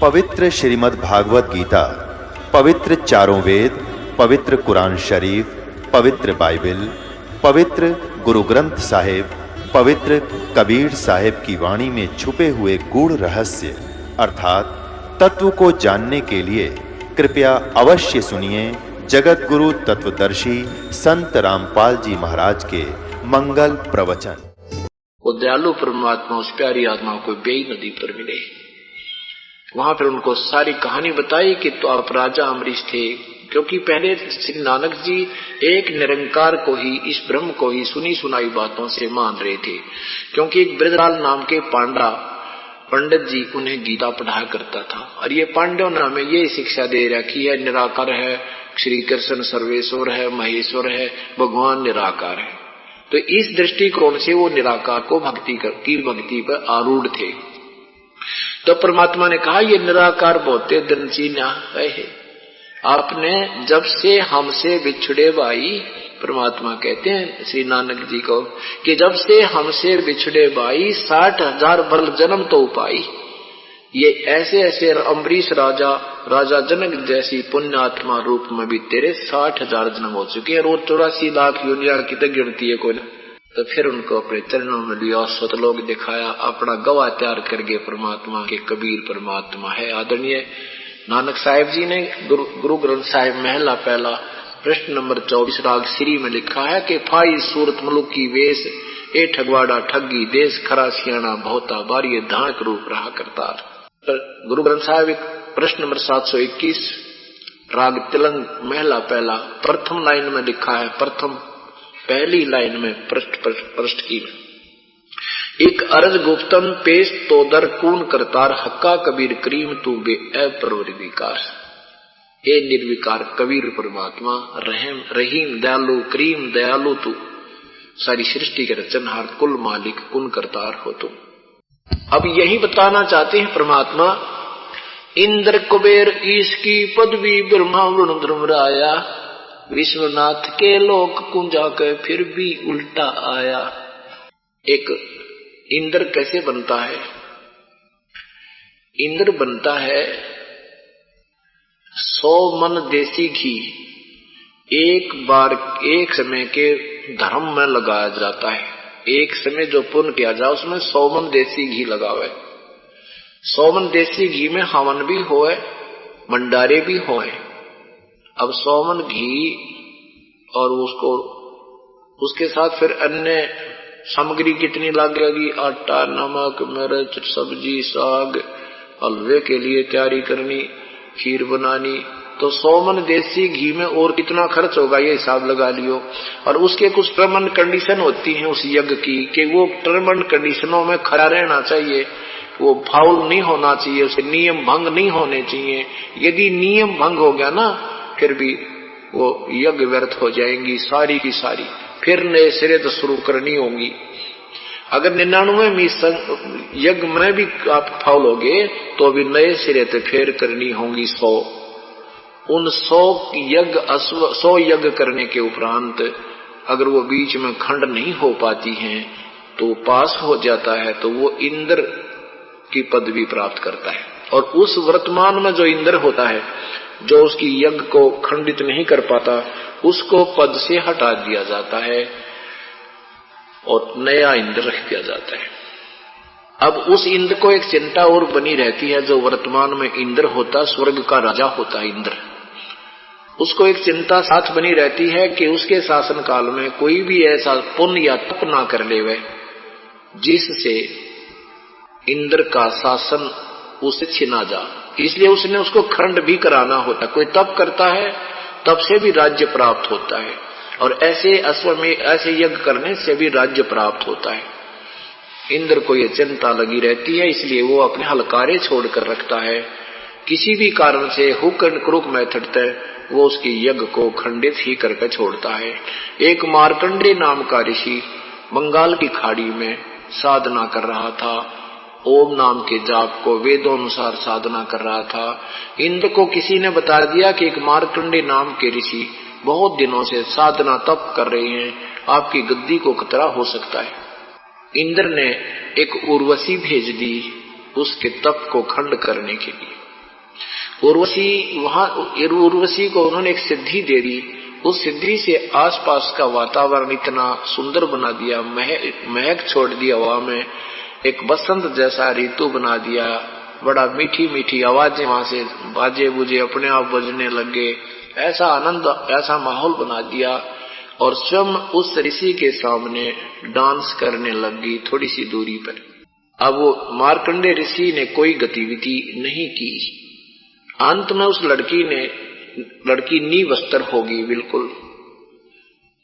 पवित्र श्रीमद् भागवत गीता, पवित्र चारों वेद, पवित्र कुरान शरीफ, पवित्र बाइबल, पवित्र गुरु ग्रंथ साहिब, पवित्र कबीर साहिब की वाणी में छुपे हुए गूढ़ रहस्य अर्थात तत्व को जानने के लिए कृपया अवश्य सुनिए जगत गुरु तत्वदर्शी संत रामपाल जी महाराज के मंगल प्रवचन। वो दयालु परमात्मा उस प्यारी आत्मा को बेई नदी पर मिले। वहां पर उनको सारी कहानी बताई कि तो आप राजा अमरीश थे, क्योंकि पहले श्री नानक जी एक निरंकार को ही, इस ब्रह्म को ही सुनी सुनाई बातों से मान रहे थे। क्योंकि एक ब्रजलाल नाम के पांडा पंडित जी उन्हें गीता पढ़ाया करता था, और ये पांडव ने हमें ये शिक्षा दे रखी है निराकार है, श्री कृष्ण सर्वेश्वर है, महेश्वर है, भगवान निराकार है। तो इस दृष्टिकोण से वो निराकार को भक्ति पर आरूढ़ थे। तो परमात्मा ने कहा ये निराकार बहुते दिन चीना है, आपने जब से हमसे बिछड़े भाई, परमात्मा कहते हैं श्री नानक जी को कि जब से हमसे बिछड़े भाई 60,000 वर्ष जन्म तो पाई। ये ऐसे ऐसे अम्बरीश राजा जनक जैसी पुण्यात्मा रूप में भी तेरे 60,000 जन्म हो चुके हैं, और 84 लाख योनिया की तो गिनती है कोई ना। तो फिर उनको अपने चरणों में लिया, सतलोक दिखाया, अपना गवाह तैयार कर गए परमात्मा के कबीर परमात्मा है। आदरणीय नानक साहिब जी ने गुरु ग्रंथ साहिब महला पहला प्रश्न नंबर 24 राग श्री में लिखा है कि फाई सूरत मुलुक की वेश ए ठगवाड़ा ठगी देश खरा सियाणा बहुता बारी धाक रूप रहा करतार। गुरु ग्रंथ साहिब प्रश्न नंबर 721 राग तिलंग महला पहला प्रथम लाइन में लिखा है, प्रथम पहली लाइन में पृष्ठ की एक अर्ज गुप्तम पेश तो दर कून करतार हक्का कबीर करीम तू बे अप्रवर विकार। हे निर्विकार कबीर परमात्मा रहम रहीम दयालु करीम दयालु तू सारी सृष्टि के रचनहार कुल मालिक कुन करतार हो तुम। अब यही बताना चाहते हैं परमात्मा, इंद्र कुबेर ईश की पदवी ब्रह्मा वरुण धर्मराया, विश्वनाथ के लोक कुंजा के फिर भी उल्टा आया। एक इंद्र कैसे बनता है? इंद्र बनता है 100 मन देसी घी एक बार एक समय के धर्म में लगाया जाता है। एक समय जो पुण्य किया जाए उसमें 100 मन देसी घी लगावे। 100 मन देसी घी में हवन भी होए, भंडारे भी होए। अब 100 मन घी और उसके साथ फिर अन्य सामग्री कितनी लगेगी? आटा, नमक, मिर्च, सब्जी, साग, हलवे के लिए तैयारी करनी, खीर बनानी, तो 100 मन देसी घी में और कितना खर्च होगा ये हिसाब लगा लियो। और उसके कुछ टर्म एंड कंडीशन होती हैं उस यज्ञ की कि वो टर्म एंड कंडीशनों में खड़ा रहना चाहिए, वो फाउल नहीं होना चाहिए, उसे नियम भंग नहीं होने चाहिए। यदि नियम भंग हो गया ना फिर भी वो यज्ञ व्यर्थ हो जाएंगी सारी की सारी, फिर नए सिरे तो शुरू करनी होगी। अगर 99 यज्ञ में भी आप फाउल हो गए तो अभी नए सिरे तो फिर करनी होंगी 100। उन 100 यज्ञ करने के उपरांत अगर वो बीच में खंड नहीं हो पाती हैं तो पास हो जाता है, तो वो इंद्र की पदवी प्राप्त करता है। और उस वर्तमान में जो इंद्र होता है, जो उसकी यज्ञ को खंडित नहीं कर पाता, उसको पद से हटा दिया जाता है और नया इंद्र रख दिया जाता है। अब उस इंद्र को एक चिंता और बनी रहती है, जो वर्तमान में इंद्र होता, स्वर्ग का राजा होता इंद्र, उसको एक चिंता साथ बनी रहती है कि उसके शासन काल में कोई भी ऐसा पुण्य या तप ना कर लेवे जिससे इंद्र का शासन उसे छिना जा। इसलिए उसने उसको खंड भी कराना होता। कोई तप करता है, तप से भी राज्य प्राप्त होता है, और ऐसे यज्ञ करने से भी राज्य प्राप्त होता है। इंद्र को ये चिंता लगी रहती है, इसलिए वो अपने हलकारे छोड़कर रखता है। किसी भी कारण से हुक एंड क्रुक मेथड तय वो उसकी यज्ञ को खंडित ही करके छोड़ता है। एक मार्कंडे नाम का ऋषि बंगाल की खाड़ी में साधना कर रहा था, ओम नाम के जाप को वेदों अनुसार साधना कर रहा था। इंद्र को किसी ने बता दिया कि एक मार्कंडे नाम के ऋषि बहुत दिनों से साधना तप कर रहे हैं, आपकी गद्दी को खतरा हो सकता है। इंद्र ने एक उर्वशी भेज दी उसके तप को खंड करने के लिए। उर्वशी को उन्होंने एक सिद्धि दे दी। उस सिद्धि से आसपास का वातावरण इतना सुंदर बना दिया, महक छोड़ दी हवा में, एक बसंत जैसा ऋतु बना दिया। बड़ा मीठी मीठी आवाजें वहां से बाजे बुजे अपने आप बजने लगे, ऐसा आनंद, ऐसा माहौल बना दिया। और स्वयं उस ऋषि के सामने डांस करने लगी थोड़ी सी दूरी पर। अब वो मार्कंडेय ऋषि ने कोई गतिविधि नहीं की। अंत में उस लड़की निवस्त्र होगी बिल्कुल।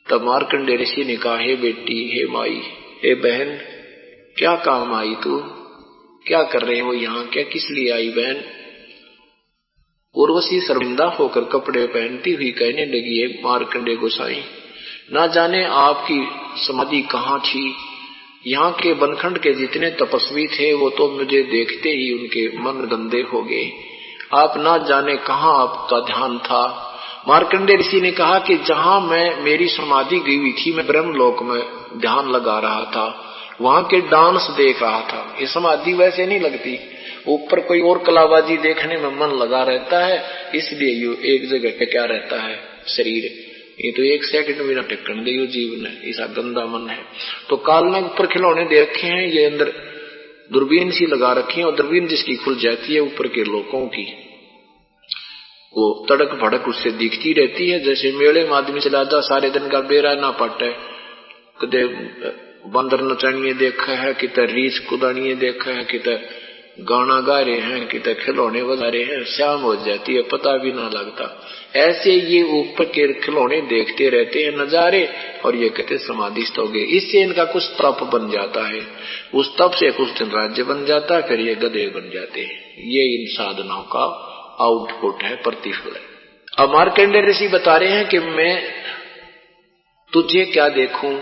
तब मार्कंडेय ऋषि ने कहा, हे बेटी, हे माई, हे बहन, क्या काम आई तू? क्या कर रहे हो यहाँ? क्या किस लिए आई बहन? उर्वशी शर्मिंदा होकर कपड़े पहनती हुई कहने लगी, है मार्कंडेय गोसाई, ना जाने आपकी समाधि कहाँ थी। यहाँ के बनखंड के जितने तपस्वी थे वो तो मुझे देखते ही उनके मन गंदे हो गए। आप ना जाने कहाँ आपका ध्यान था। मार्कंडेय ऋषि ने कहा कि जहाँ मेरी समाधि गई हुई थी, मैं ब्रह्मलोक में ध्यान लगा रहा था, वहां के डांस देख रहा था। ये समाधि वैसे नहीं लगती, ऊपर कोई और कलाबाजी देखने में मन लगा रहता है, इसलिए ये एक जगह पे क्या रहता है शरीर। ये तो एक सेकंड भी ना टिकन दे जीवन है, ऐसा गंदा मन है। तो काल ने ऊपर खिलौने दे रखे हैं, ये अंदर दूरबीन सी लगा रखी है, और दूरबीन जिसकी खुल जाती है ऊपर के लोगों की, वो तड़क भड़क उससे दिखती रहती है। जैसे मेले में आदमी चला जा, सारे दिन का बेरा ना पटे, कदे बंदर नचानिए देखा है, किते रीछ कुदानिए देखा है, किते गाना गा रहे हैं, किते खिलौने बजा रहे हैं, शाम हो जाती है पता भी ना लगता। ऐसे ये ऊपर के खिलौने देखते रहते हैं नजारे, और ये कहते समाधिस्थ हो गए। इससे इनका कुछ तप बन जाता है, उस तप से कुछ दिन राज्य बन जाता है, फिर ये गधे बन जाते हैं। ये इन साधनाओं का आउटपुट है, प्रतिफल है। अब मार्कंडेय ऋषि बता रहे हैं कि मैं तुझे क्या देखूं,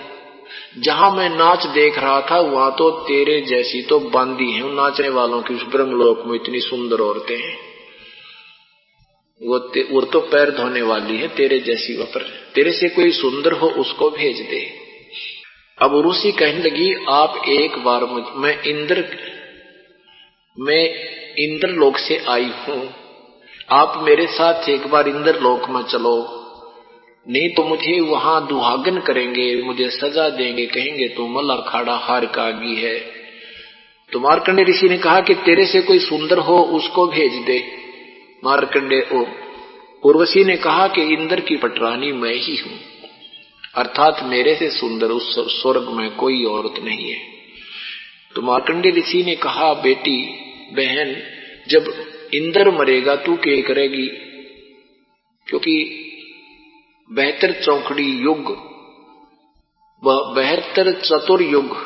जहां मैं नाच देख रहा था वहां तो तेरे जैसी तो बांदी है नाचने वालों की। उस ब्रह्मलोक में इतनी सुंदर औरतें हैं, वो तो पैर धोने वाली है तेरे जैसी। वहां पर तेरे से कोई सुंदर हो उसको भेज दे। अब ऋषि कहने लगी, आप एक बार मैं इंद्र लोक से आई हूं, आप मेरे साथ एक बार इंद्र लोक में चलो, नहीं तो मुझे वहां दुहागन करेंगे, मुझे सजा देंगे, कहेंगे तो मल्ला खाड़ा हार कागी है। तो मार्कंडेय ऋषि ने कहा कि तेरे से कोई सुंदर हो उसको भेज दे। उर्वशी ने कहा कि इंद्र की पटरानी मैं ही हूं, अर्थात मेरे से सुंदर उस स्वर्ग में कोई औरत नहीं है। तो मार्कंडेय ऋषि ने कहा, बेटी बहन, जब इंद्र मरेगा तू क्या करेगी? क्योंकि 72 चौकड़ी युग, 72 चतुर्युग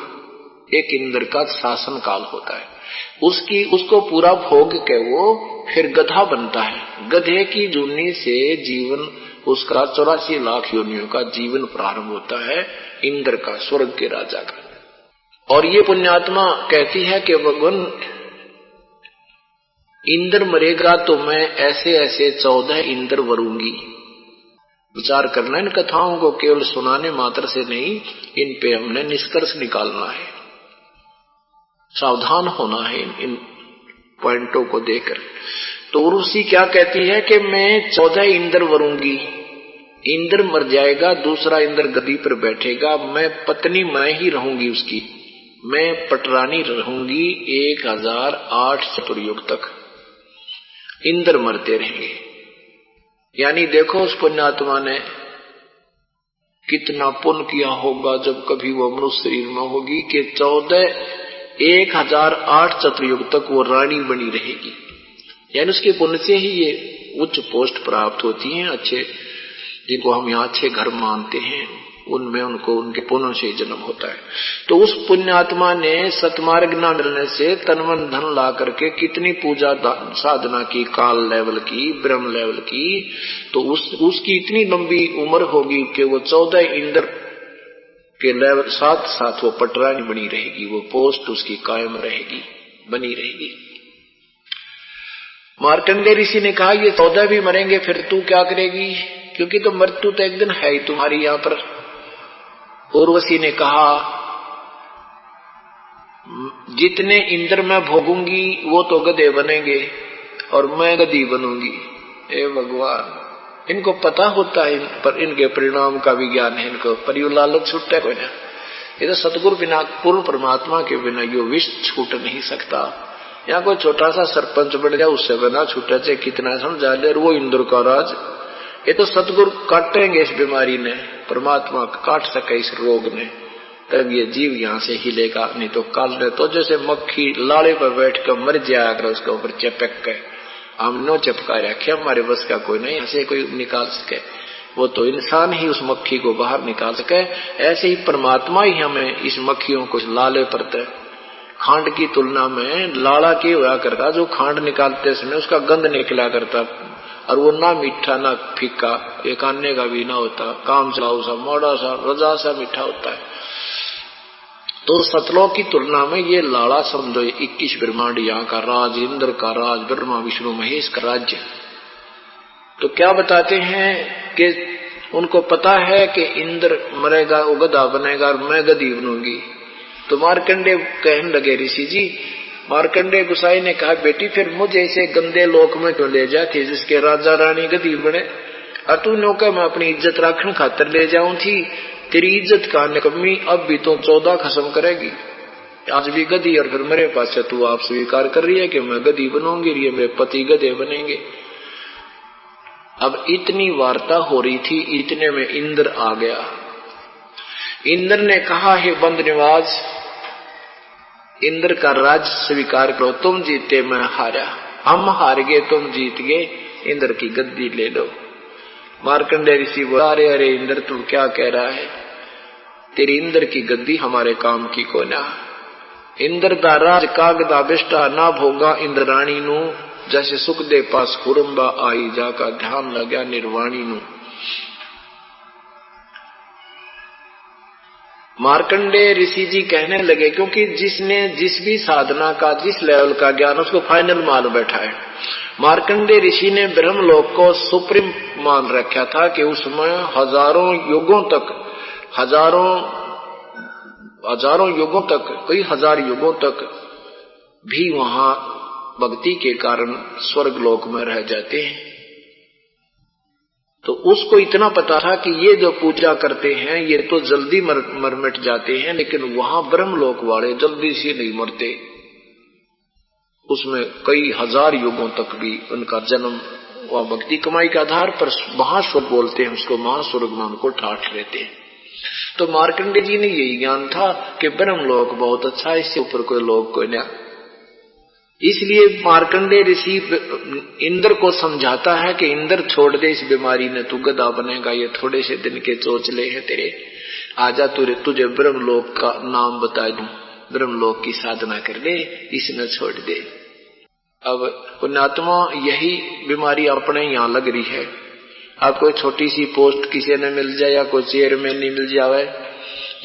एक इंद्र का शासन काल होता है। उसको पूरा भोग के वो फिर गधा बनता है। गधे की जूनी से जीवन उसका 84 लाख योनियों का जीवन प्रारंभ होता है, इंद्र का, स्वर्ग के राजा का। और ये पुण्यात्मा कहती है कि भगवान इंद्र मरेगा तो मैं ऐसे ऐसे 14 इंद्र वरूंगी। विचार करना, इन कथाओं को केवल सुनाने मात्र से नहीं, इन पे हमने निष्कर्ष निकालना है, सावधान होना है इन पॉइंटों को देकर। तो ऋषि क्या कहती है कि मैं 14 इंद्र वरूंगी। इंद्र मर जाएगा, दूसरा इंद्र गद्दी पर बैठेगा, मैं पत्नी मैं ही रहूंगी उसकी, मैं पटरानी रहूंगी 1008 चतुर्युग तक। इंद्र मरते रहेंगे। यानी देखो उस पुण्यात्मा ने कितना पुण्य किया होगा जब कभी वो मनुष्य शरीर में होगी कि 1008 चतुर्युग तक वो रानी बनी रहेगी। यानी उसके पुण्य से ही ये उच्च पोस्ट प्राप्त होती हैं। अच्छे, जिनको हम यहाँ अच्छे घर मानते हैं, उनमें उनको उनके पुण्य से जन्म होता है। तो उस पुण्यात्मा ने सतमार्ग न मिलने से तन मन धन ला करके कितनी पूजा साधना की, काल लेवल की, ब्रह्म लेवल की, तो उसकी इतनी लंबी उम्र होगी कि वो 14 इंद्र के लेवल साथ साथ वो पटरानी बनी रहेगी, वो पोस्ट उसकी कायम रहेगी, बनी रहेगी। मार्कंडेय ऋषि ने कहा, ये 14 भी मरेंगे फिर तू क्या करेगी? क्योंकि तो मृत्यु तो एक दिन है ही तुम्हारी यहाँ पर। उर्वशी ने कहा, जितने इंद्र मैं भोगूंगी वो तो गधे बनेंगे, और मैं गधी बनूंगी। हे भगवान, इनको पता होता है पर इनके परिणाम का भी ज्ञान है इनको, पर यो लालच छूटता कोई ना। ये तो सतगुरु बिना, पूर्ण परमात्मा के बिना यो विष छूट नहीं सकता। यहाँ कोई छोटा सा सरपंच बढ़ जाए उससे बिना छूटा, चाहे कितना समझा ले, और वो इंद्र का राज। ये तो सतगुरु काटेंगे इस बीमारी ने, परमात्मा काट सके इस रोग ने, तब ये जीव यहाँ से हिलेगा। नहीं तो काल ने तो जैसे मक्खी लाड़े पर बैठ कर मर जाया कर, उसके ऊपर चपक के हमने चपका रखे, हमारे बस का कोई नहीं ऐसे कोई निकाल सके। वो तो इंसान ही उस मक्खी को बाहर निकाल सके। ऐसे ही परमात्मा ही हमें इस मक्खियों को लाले परते। खांड की तुलना में लाड़ा के हुआ करता, जो खांड निकालते समय उसका गंध निकला करता, और वो ना मीठा ना फीका, एक आने का भी ना होता, काम चलाऊ सा मोड़ा सा रजा सा मीठा होता है। तो सतलों की तुलना में ये लाड़ा समझो 21 ब्रह्मांड यहाँ का राज, इंद्र का राज, ब्रह्मा विष्णु महेश का राज्य। तो क्या बताते हैं कि उनको पता है कि इंद्र मरेगा, वो गधा बनेगा और मैं गधी बनूंगी। तो मार्कंडे कहने लगे, ऋषि जी, मार्कंडे गुसाई ने कहा, बेटी फिर मुझे ऐसे गंदे लोक में क्यों ले जाती जिसके राजा रानी गधी बने? और तू नौका मैं अपनी इज्जत रखने खातर ले जाऊं थी, तेरी इज्जत का निकम्मी अब भी तो 14 खत्म करेगी। आज भी गधी और फिर मेरे पास से तू आप स्वीकार कर रही है कि मैं गधी बनूंगी, ये मेरे पति गधे बनेंगे। अब इतनी वार्ता हो रही थी, इतने में इंद्र आ गया। इंद्र ने कहा, हे बंद निवाज, इंद्र का राज स्वीकार करो, तुम जीते मैं हारा, हम हार गए तुम जीत गए, इंद्र की गद्दी ले लो। मार्कंडे ऋषि बोला, अरे अरे इंद्र तू क्या कह रहा है, तेरी इंद्र की गद्दी हमारे काम की को ना। इंद्र दा राज कागदा बिष्टा ना भोगा इंद्राणी नू, जैसे सुख दे पास खुरंबा आई जाका ध्यान लग्या निर्वाणी नू। मार्कंडे ऋषि जी कहने लगे, क्योंकि जिसने जिस भी साधना का जिस लेवल का ज्ञान उसको फाइनल मान बैठा है। मार्कंडे ऋषि ने ब्रह्मलोक को सुप्रीम मान रखा था कि उसमें हजारों युगों तक, हजारों युगों तक, कई हजार युगों तक भी वहां भक्ति के कारण स्वर्ग लोक में रह जाते हैं। तो उसको इतना पता था कि ये जो पूजा करते हैं ये तो जल्दी मर मिट जाते हैं, लेकिन वहां ब्रह्मलोक वाले जल्दी से नहीं मरते, उसमें कई हजार युगों तक भी उनका जन्म व भक्ति कमाई के आधार पर महास्वर्ग बोलते हैं, उसको महास्वर्ग में उनको ठाठ लेते हैं। तो मार्कंडे जी ने यही ज्ञान था कि ब्रह्मलोक बहुत अच्छा है, इससे ऊपर कोई लोक कोई ना। इसलिए मार्कंडे ऋषि इंद्र को समझाता है कि इंद्र छोड़ दे इस बीमारी ने, तू गधा बनेगा, ये थोड़े से दिन के चोचले हैं तेरे, आजा तुझे ब्रह्मलोक का नाम बता दूं, ब्रह्मलोक की साधना कर ले, इसने छोड़ दे। अब पुण्यात्मा यही बीमारी अपने यहाँ लग रही है। अब कोई छोटी सी पोस्ट किसी ने मिल जाए, या कोई चेयरमैन नहीं मिल जावे,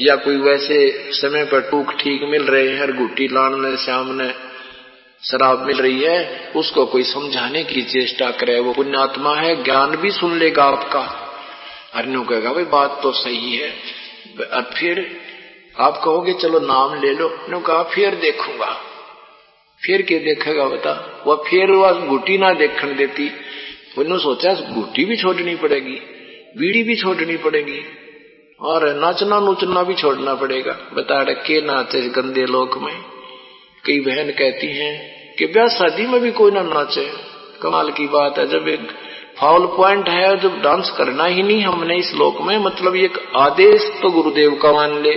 या कोई वैसे समय पर टूक ठीक मिल रहे हैं, गुट्टी लाने सामने शराब मिल रही है, उसको कोई समझाने की चेष्टा करे, वो पुण्यात्मा है, ज्ञान भी सुन लेगा आपका। अन्यों कहेगा भाई बात तो सही है, अब फिर आप कहोगे चलो नाम ले लो, ने कहा फिर देखूंगा। फिर क्या देखेगा बता? वह फिर वह गुटी ना देखने देती, उन्होंने सोचा गुटी भी छोड़नी पड़ेगी, बीड़ी भी छोड़नी पड़ेगी, और नाचना नूचना भी छोड़ना पड़ेगा। बता रखे नाचे इस गंदे लोक में। कई बहन कहती हैं कि ब्याह शादी में भी कोई ना नाचे। कमाल की बात है, जब एक फाउल पॉइंट है, जब डांस करना ही नहीं हमने इस लोक में, मतलब एक आदेश तो गुरुदेव का मान ले,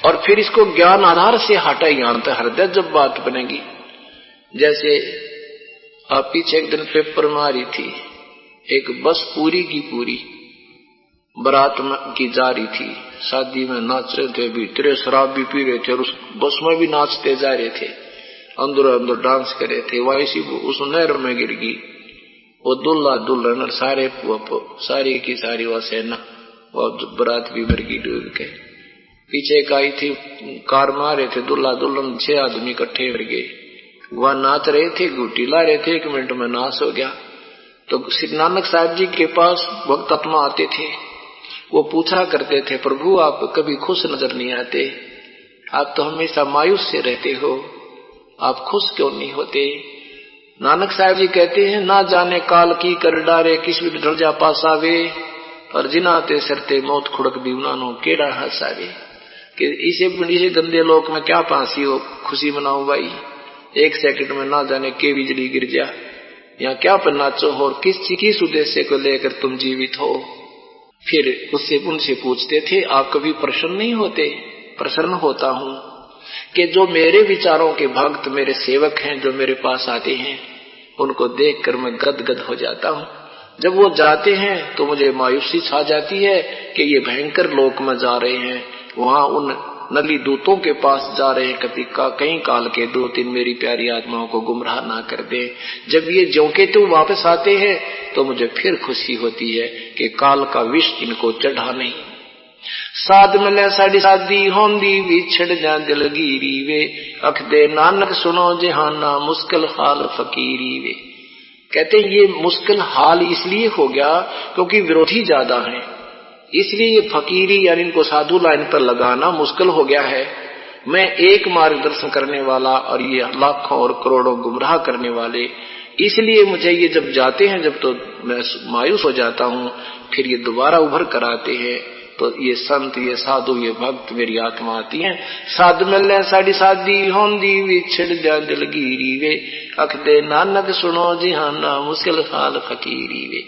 और फिर इसको ज्ञान आधार से हटा यहाँ तक हृदय जब बात बनेगी। जैसे आप पीछे एक दिन पेपर में आ रही थी, एक बस पूरी की पूरी बारात की जा रही थी, शादी में नाच रहे थे, भीतरे शराब भी पी रहे थे, और उस बस में भी नाचते जा रहे थे, अंदर अंदर डांस कर रहे थे। वैसी उस नहर में गिर गई, वो दुल्हा दुल्हन और सारी की सारी वह सेना, वह बारात भी मर गई डूब के। पीछे एक आई थी, कार मार रहे थे दुल्हा दुल्हन, 6 आदमी इकट्ठे मर गए। वह नाच रहे थे, घूटी ला रहे थे, 1 मिनट में नाश हो गया। तो श्री नानक साहब जी के पास भक्त आत्मा आते थे, वो पूछा करते थे, प्रभु आप कभी खुश नजर नहीं आते, आप तो हमेशा मायूस से रहते हो, आप खुश क्यों नहीं होते? नानक साहब जी कहते हैं, ना जाने काल की कर डारे किस भी ढल जा पासावे, और जिनाते सरते मौत खुड़क भी उन्होंने केड़ा हंसावे। कि इसे गंदे लोक में क्या फांसी हो, खुशी मनाऊं भाई, एक सेकंड में ना जाने के बिजली गिर जा, या क्या पर नाचो हो, और किस उद्देश्य को लेकर तुम जीवित हो। फिर उनसे पूछते थे, आप कभी प्रसन्न नहीं होते? प्रसन्न होता हूं कि जो मेरे विचारों के भक्त, मेरे सेवक हैं, जो मेरे पास आते हैं, उनको देखकर मैं गदगद हो जाता हूं। जब वो जाते हैं तो मुझे मायूसी छा जाती है कि ये भयंकर लोक में जा रहे हैं, वहां उन नली दूतों के पास जा रहे हैं, कई काल के 2-3 मेरी प्यारी आत्माओं को गुमराह ना कर दे। जब ये ज्यों के त्यों वापस आते हैं तो मुझे फिर खुशी होती है कि काल का विष इनको चढ़ा नहीं। साध मिले साड़ी सादी होंदी विछड़ जा दिलगीरी वे, अख दे नानक सुनो जहाना मुश्किल हाल फकीरी वे। कहते हैं ये मुश्किल हाल इसलिए हो गया क्योंकि विरोधी ज्यादा हैं, इसलिए ये फकीरी यानी इनको साधु लाइन पर लगाना मुश्किल हो गया है। मैं एक मार्गदर्शन करने वाला और ये लाखों और करोड़ों गुमराह करने वाले, इसलिए मुझे ये जब जाते हैं, जब तो मैं मायूस हो जाता हूं, फिर ये दोबारा उभर कर आते हैं, तो ये संत, ये साधु, ये भक्त मेरी आत्मा आती है। साध मिले साड़ी सादी होंदी विछड़ जा दिलगीरी वे, अख दे नानक सुनो जिहाना मुश्किल हाल फकीरी वे।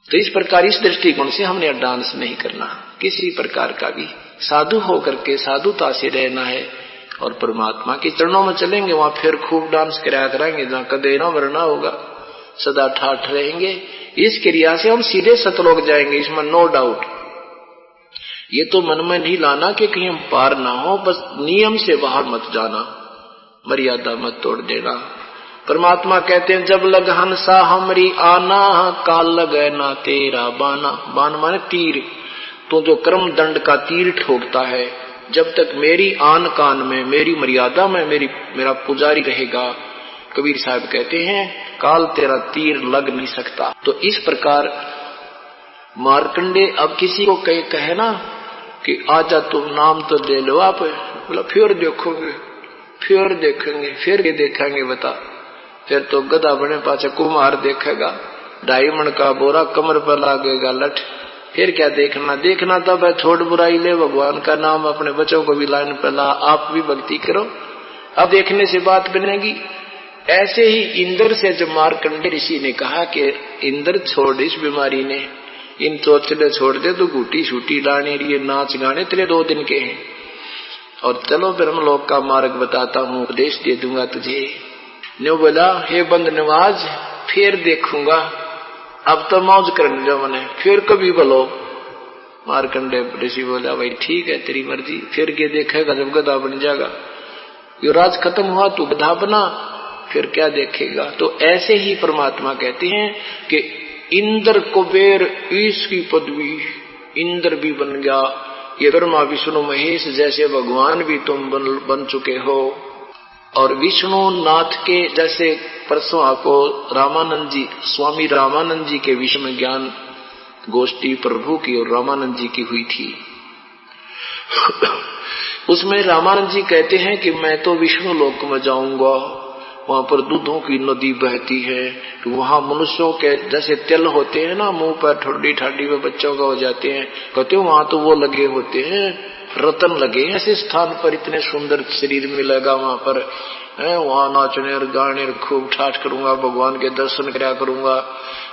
तो इस प्रकार इस दृष्टिकोण से हमने डांस नहीं करना किसी प्रकार का भी, साधु होकर के साधुता से रहना है और परमात्मा के चरणों में चलेंगे, वहां फिर खूब डांस कराया करेंगे, जहां कदे ना वरना होगा, सदा ठाठ रहेंगे। इस क्रिया से हम सीधे सतलोक जाएंगे, इसमें नो डाउट। ये तो मन में नहीं लाना कि कहीं हम पार ना हो, बस नियम से बाहर मत जाना, मर्यादा मत तोड़ देना। परमात्मा कहते हैं, जब लग हंसा हमरी आना, काल लगे ना तेरा बाना। बान माने तीर, तो जो कर्म दंड का तीर ठोकता है, जब तक मेरी आन कान में, मेरी मर्यादा में मेरा पुजारी रहेगा, कबीर साहब कहते हैं, काल तेरा तीर लग नहीं सकता। तो इस प्रकार मार्कंडे अब किसी को कहे ना कि आजा तुम नाम तो ले लो आप, बोला फिर देखोगे, फिर देखेंगे, फिर ये देखेंगे बता, फिर तो गधा बने पाछे कुम्हार देखेगा, 2.5 मन का बोरा कमर पर लागेगा लठ, फिर क्या देखना। देखना तब है छोड़ बुराई ले, भगवान का नाम अपने बच्चों को भी लाइन पर ला, आप भी भक्ति करो, अब देखने से बात बनेगी। ऐसे ही इंद्र से जब मार्कंडे ऋषि ने कहा कि इंद्र छोड़, इस बीमारी ने इन चोचले छोड़ दे, तो घूटी छूटी लाने, ये नाच गाने तेरे 2 दिन के हैं, और चलो ब्रह्मलोक का मार्ग बताता हूँ, उपदेश दे दूंगा तुझे। न्यू बोला, हे बंद नवाज, फिर देखूंगा, अब तो मौज करने जो मैंने, फिर कभी बोलो। मार्कंडे ऋषि बोला, भाई ठीक है तेरी मर्जी, फिर के देखेगा जब गधा बन जाएगा, युवराज खत्म हुआ तू गधा बना, फिर क्या देखेगा। तो ऐसे ही परमात्मा कहते हैं कि इंद्र कुबेर ईश की पदवी, इंद्र भी बन गया, ये ब्रह्मा विष्णु महेश जैसे भगवान भी तुम बन चुके हो। और विष्णु नाथ के जैसे परसों आपको रामानंद जी, स्वामी रामानंद जी के विषय में ज्ञान गोष्ठी प्रभु की और रामानंद जी की हुई थी। उसमें रामानंद जी कहते हैं कि मैं तो विष्णु लोक में जाऊंगा, वहां पर दूधों की नदी बहती है, तो वहां मनुष्यों के जैसे तिल होते हैं ना, मुंह पर ठोडी ठाडी में बच्चों का हो जाते हैं, कहते हैं वहां तो वो लगे होते हैं, रतन लगे ऐसे स्थान पर, इतने सुंदर शरीर मिलेगा वहां पर, वहां नाचने और गाने और खूब ठाठ करूंगा, भगवान के दर्शन कराया करूंगा।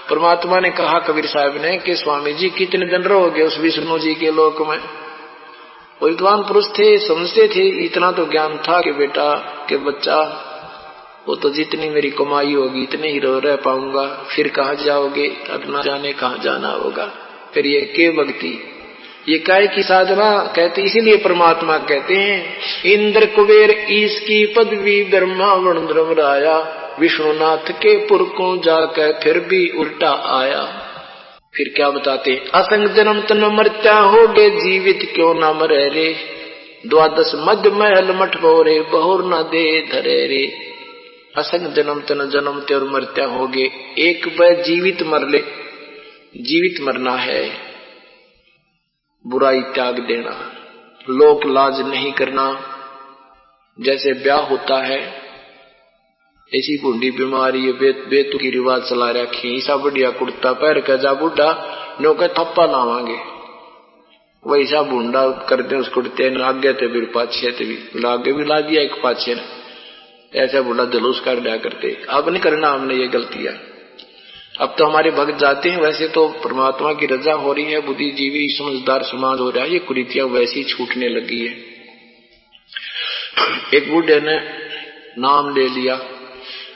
परमात्मा ने कहा कबीर साहब ने कि स्वामी जी कितने दिन रहोगे उस विष्णु जी के लोक में। विद्वान पुरुष थे, समझते थे, इतना तो ज्ञान था कि बेटा के बच्चा, वो तो जितनी मेरी कमाई होगी इतने ही रह पाऊंगा, फिर कहाँ जाओगे, अब ना जाने कहाँ जाना होगा, फिर ये के भक्ति, ये काय की साधना। कहते इसीलिए परमात्मा कहते हैं, इंद्र कुबेर ईश की पदवी, ब्रह्मा वरुण राया, विष्णुनाथ के पुर को जाकर फिर भी उल्टा आया। फिर क्या बताते, असंग जन्म तन मरता होगे, जीवित क्यों ना मरे रे, 12 मध्य महल मठ बोरे, बहुर न दे धरे रे। असंग जन्म तन जन्मते और मरत्या होगे, एक बार जीवित मर ले, जीवित मरना है, बुराई त्याग देना, लोक लाज नहीं करना। जैसे ब्याह होता है, ऐसी बूढ़ी बीमारी है, बेतु की रिवाज चला रखी, ऐसा बढ़िया कुर्ता पैर का जा बुढ़ा नो के थप्पा लावांगे, वैसा बूढ़ा कर दे उस कुर्ते ने आगे थे फिर पाछे थे भी आगे भी ला दिया एक पाछे ने, ऐसा बूढ़ा जुलूस कर दिया करते। अब नहीं करना हमने ये गलतियां। अब तो हमारे भक्त जाते हैं, वैसे तो परमात्मा की रजा हो रही है, बुद्धिजीवी समझदार समाज हो रहा है, ये कुरीतियां वैसी छूटने लगी है। एक बूढ़े ने नाम ले लिया।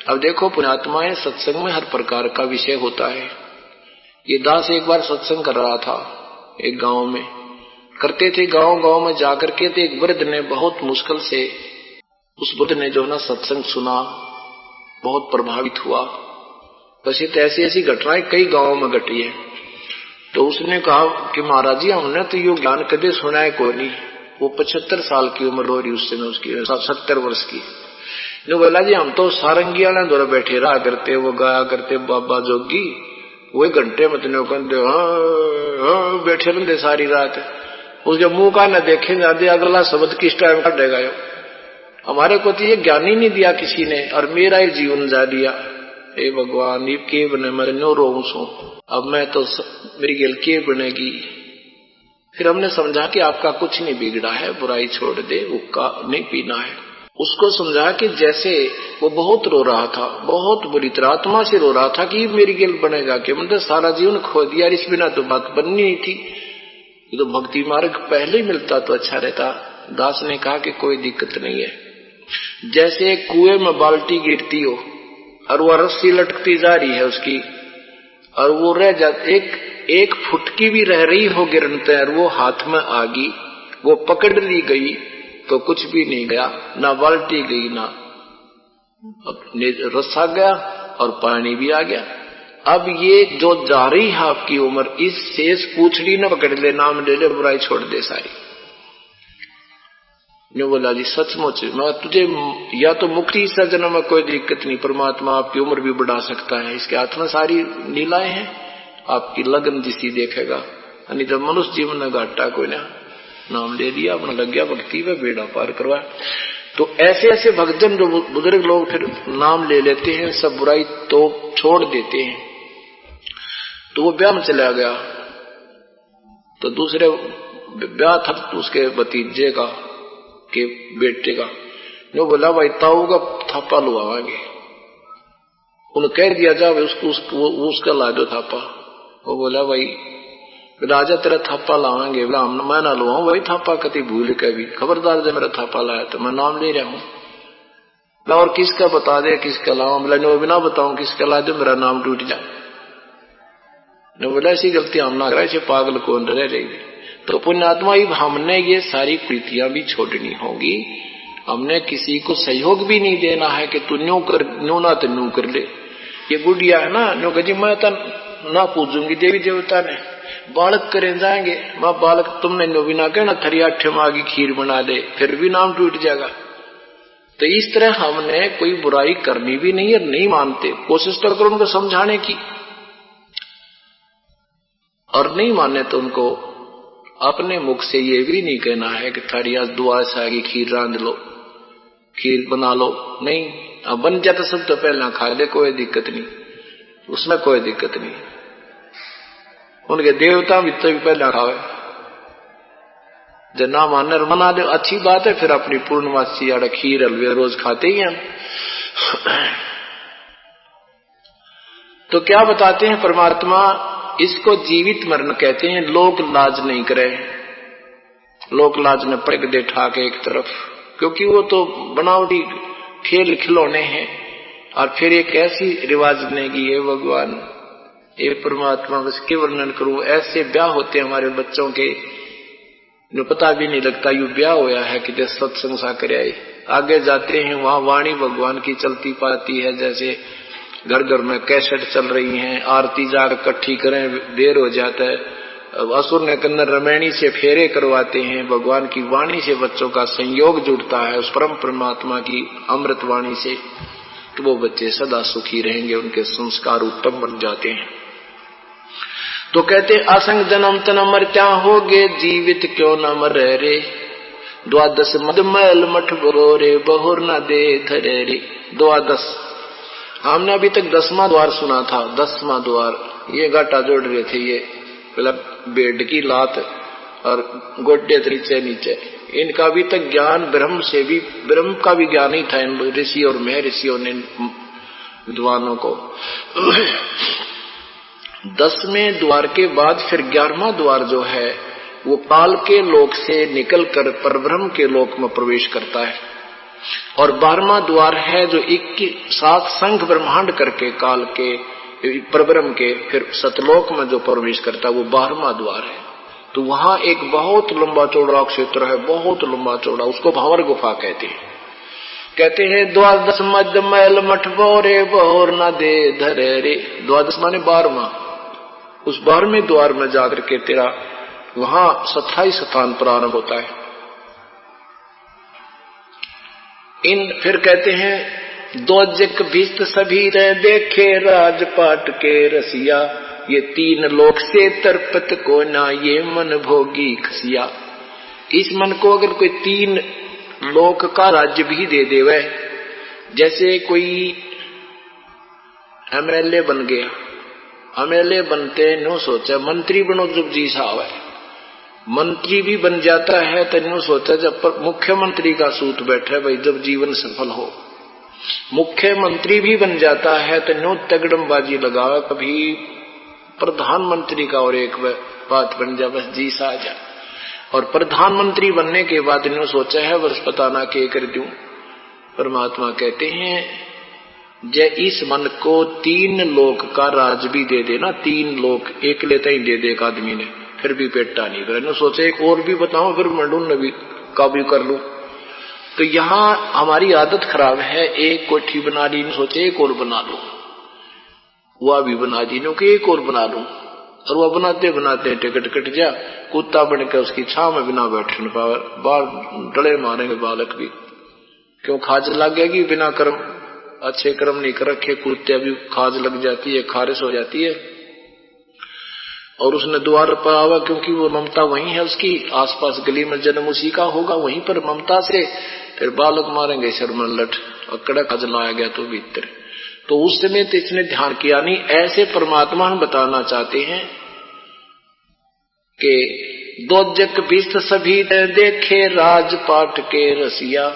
अब देखो पुण्यात्माएं, सत्संग में हर प्रकार का विषय होता है। ये दास एक बार सत्संग कर रहा था एक गांव में, करते थे गांव में जाकर के, तो एक वृद्ध ने बहुत मुश्किल से, उस बुद्ध ने जो ना सत्संग सुना, बहुत प्रभावित हुआ। वैसे तो ऐसी घटनाएं कई गांवों में घटी है। तो उसने कहा कि महाराज जी हमने तो यो ज्ञान कदे सुना है कोई नहीं। वो 75 साल की उम्र हो रही उस समय, उसकी 70 वर्ष की। नो बोला जी हम तो सारंगिया ने दौरा बैठे रहा करते, वो गाया करते बाबा जोगी, वही घंटे में तो कहते हाँ बैठे रहते सारी रात, उसके मुंह का न देखे जाते अगला शब्द किस टाइम काटेगा। हमारे को तो ये ज्ञान ही नहीं दिया किसी ने, और मेरा ही जीवन जा दिया। हे भगवान ये के बने, मैं नो रो सो, अब मैं तो मेरी गेल के बनेगी। फिर हमने समझा कि आपका कुछ नहीं बिगड़ा है, बुराई छोड़ दे, हुक्का नहीं पीना है। उसको समझा कि जैसे वो बहुत रो रहा था, बहुत बुरी तरह आत्मा से रो रहा था कि मेरी गेल बनेगा कि मतलब सारा जीवन खो दिया, इस बिना तो बात बननी नहीं थी। ये तो भक्ति मार्ग पहले ही मिलता तो अच्छा रहता। दास ने कहा कि कोई दिक्कत नहीं है, जैसे कुएं में बाल्टी गिरती हो और वह रस्सी लटकती जा रही है उसकी, और वो रह जाती, एक फुटकी भी रह रही हो गिरते, और वो हाथ में आ गई, वो पकड़ ली गई तो कुछ भी नहीं गया, ना बाल्टी गई ना रस्सा गया, और पानी भी आ गया। अब ये जो जा रही है आपकी उम्र, इस शेष पूछड़ी न पकड़ ले, नाम ले ले, बुराई छोड़ दे सारी। ने बोला जी सचमुच मैं तुझे, या तो मुक्ति इस जन्म में कोई दिक्कत नहीं, परमात्मा आपकी उम्र भी बढ़ा सकता है, इसके हाथ में सारी लीलाएं हैं, आपकी लगन जिसी देखेगा। यानी जब मनुष्य जीवन में घाटा कोई ना, नाम ले दिया अपना लग गया भक्ति में, बेड़ा पार करवा। तो ऐसे भक्तजन जो बुजुर्ग लोग फिर नाम ले लेते हैं, सब बुराई तो छोड़ देते हैं। तो वो ब्याह में चला गया, तो दूसरे ब्याह था उसके भतीजे का के बेटे का, जो बोला भाई ताऊ का थापा लुआवांगे। उन्हें कह दिया जा उसका ला दो थापा। वो बोला भाई राजा तेरा थापा लावांगे, बोला मैं ना लुआऊं भाई थापा, कति भूल के भी खबरदार जब मेरा थापा लाया तो मैं नाम ले रहा हूं। और किसका बता दे किसका लाऊं, बोला नो बिना बताऊं किसका ला दो, मेरा नाम टूट जाए। ने बोला ऐसी गलती हम ना करें, ऐसे पागल कौन रह रही। तो पुण्यात्मा हमने ये सारी प्रीतियां भी छोड़नी होगी। हमने किसी को सहयोग भी नहीं देना है कि तू न्यू कर, न्यू ना तो न्यू कर ले। ये बुढ़िया है ना, न्यू कह जी मैं तो ना पूजूंगी देवी देवता ने, बालक करें जाएंगे, माँ बालक तुमने न्यू भी ना कहना थरी आठे माँ की खीर बना दे, फिर भी नाम टूट जाएगा। तो इस तरह हमने कोई बुराई करनी भी नहीं और नहीं मानते, कोशिश तो करो उनको समझाने की, और नहीं माने तो उनको अपने मुख से ये भी नहीं कहना है कि थारी आज दुआ से आगे खीर रांध लो, खीर बना लो, नहीं। अब बन जाए तो सब तो पहले खा ले, कोई दिक्कत नहीं, उसमें कोई दिक्कत नहीं। उनके देवता भी तो पहले खावे, जब ना माने मना दे अच्छी बात है, फिर अपनी पूर्णमासी या खीर हलवे रोज खाते ही हैं। तो क्या बताते हैं परमात्मा, इसको जीवित मरण कहते हैं। लोक लाज नहीं करे, लोक लाज ने पड़क दे ठाके एक तरफ, क्योंकि वो तो बनावटी खेल खिलौने हैं। और फिर एक ऐसी रिवाज बनेगी, ये भगवान ये परमात्मा, बस के वर्णन करूं, ऐसे ब्याह होते हैं हमारे बच्चों के, जो पता भी नहीं लगता यू ब्याह होया है कि जैसे सत्संग सा करे। आगे जाते हैं वहां वाणी भगवान की चलती पाती है, जैसे घर घर में कैसेट चल रही हैं, आरती जाकर इकट्ठी करें, देर हो जाता है। असुर ने कन्नर रमैणी से फेरे करवाते हैं, भगवान की वाणी से बच्चों का संयोग जुड़ता है उस परम परमात्मा की अमृत वाणी से, तो वो बच्चे सदा सुखी रहेंगे, उनके संस्कार उत्तम बन जाते हैं। तो कहते असंग जन्म तन मरत्या होगे, जीवित क्यों न मरे रे, द्वादश मदमैल मठ बरोरे, बहुर न दे धरे रे। द्वादश हमने अभी तक 10वां द्वार सुना था। 10वां द्वार ये घाटा जोड़ रहे थे, ये मतलब बेड की लात और गोड्डे नीचे नीचे, इनका अभी तक ज्ञान ब्रह्म से भी, ब्रह्म का भी ज्ञान ही था इन ऋषि और महर्षियों ने विद्वानों को। 10वें द्वार के बाद फिर 11वां द्वार जो है वो काल के लोक से निकलकर परब्रह्म के लोक में प्रवेश करता है। और 12वां द्वार है जो 7 संघ ब्रह्मांड करके काल के परब्रह्म के फिर सतलोक में जो प्रवेश करता है वो 12वां द्वार है। तो वहां एक बहुत लंबा चौड़ा क्षेत्र है, बहुत लंबा चौड़ा, उसको भंवर गुफा कहते हैं। कहते हैं 12 मध्य मैल मठ बोरे बोर न दे धरे रे। 12 माने 12वां। उस 12वें द्वार में जाकर के तेरा वहां स्थायी स्थान प्रारंभ होता है। फिर कहते हैं 2 जग भीष्ट सभी रे देखे राजपाट के रसिया, ये 3 लोक से तरपत को ना ये मन भोगी खसिया। इस मन को अगर कोई 3 लोक का राज्य भी दे देवे, जैसे कोई एमएलए बन गया, एमएलए बनते नो सोचा मंत्री बनो जब जी साहब है, मंत्री भी बन जाता है तो नो सोचा जब मुख्यमंत्री का सूत बैठे भाई जब जीवन सफल हो। मुख्यमंत्री भी बन जाता है तो नो तगड़मबाजी लगावे कभी प्रधानमंत्री का और एक बात बन जा बस जी सा जा। और प्रधानमंत्री बनने के बाद इन्होंने सोचा है बस पता ना के कर दूं। परमात्मा कहते हैं जय इस मन को 3 लोक का राज भी दे देना, 3 लोक एक लेता ही दे दे एक आदमी ने, फिर भी पेटा नहीं करे। इन्होंने सोचा एक और भी बताऊं फिर मंडून भी काबू कर लूं। तो यहाँ हमारी आदत खराब है, एक कोठी बना ली, सोचे एक और बना लूं, वह भी बना दी नो कि एक और बना लूं। और वह बनाते बनाते टिकट कट जा, कुत्ता बन के उसकी छाव में बिना बैठने पावे, बाल डले मारेंगे बालक भी, क्यों खाज लग गएगी। बिना कर्म अच्छे कर्म नहीं कर रखे कुत्ते भी खाज लग जाती है, खारिश हो जाती है। और उसने द्वार पर आवा क्योंकि वो ममता वहीं है उसकी, आसपास गली में जन्म उसी का होगा, वहीं पर ममता से फिर बालक मारेंगे शर्मन लट, अकड़ा खाज लाया गया तो भीतर। तो उस समय तो इसने ध्यान किया नहीं। ऐसे परमात्मा हम बताना चाहते हैं कि 2 जग भीष्ट सभी देखे राजपाट के रसिया,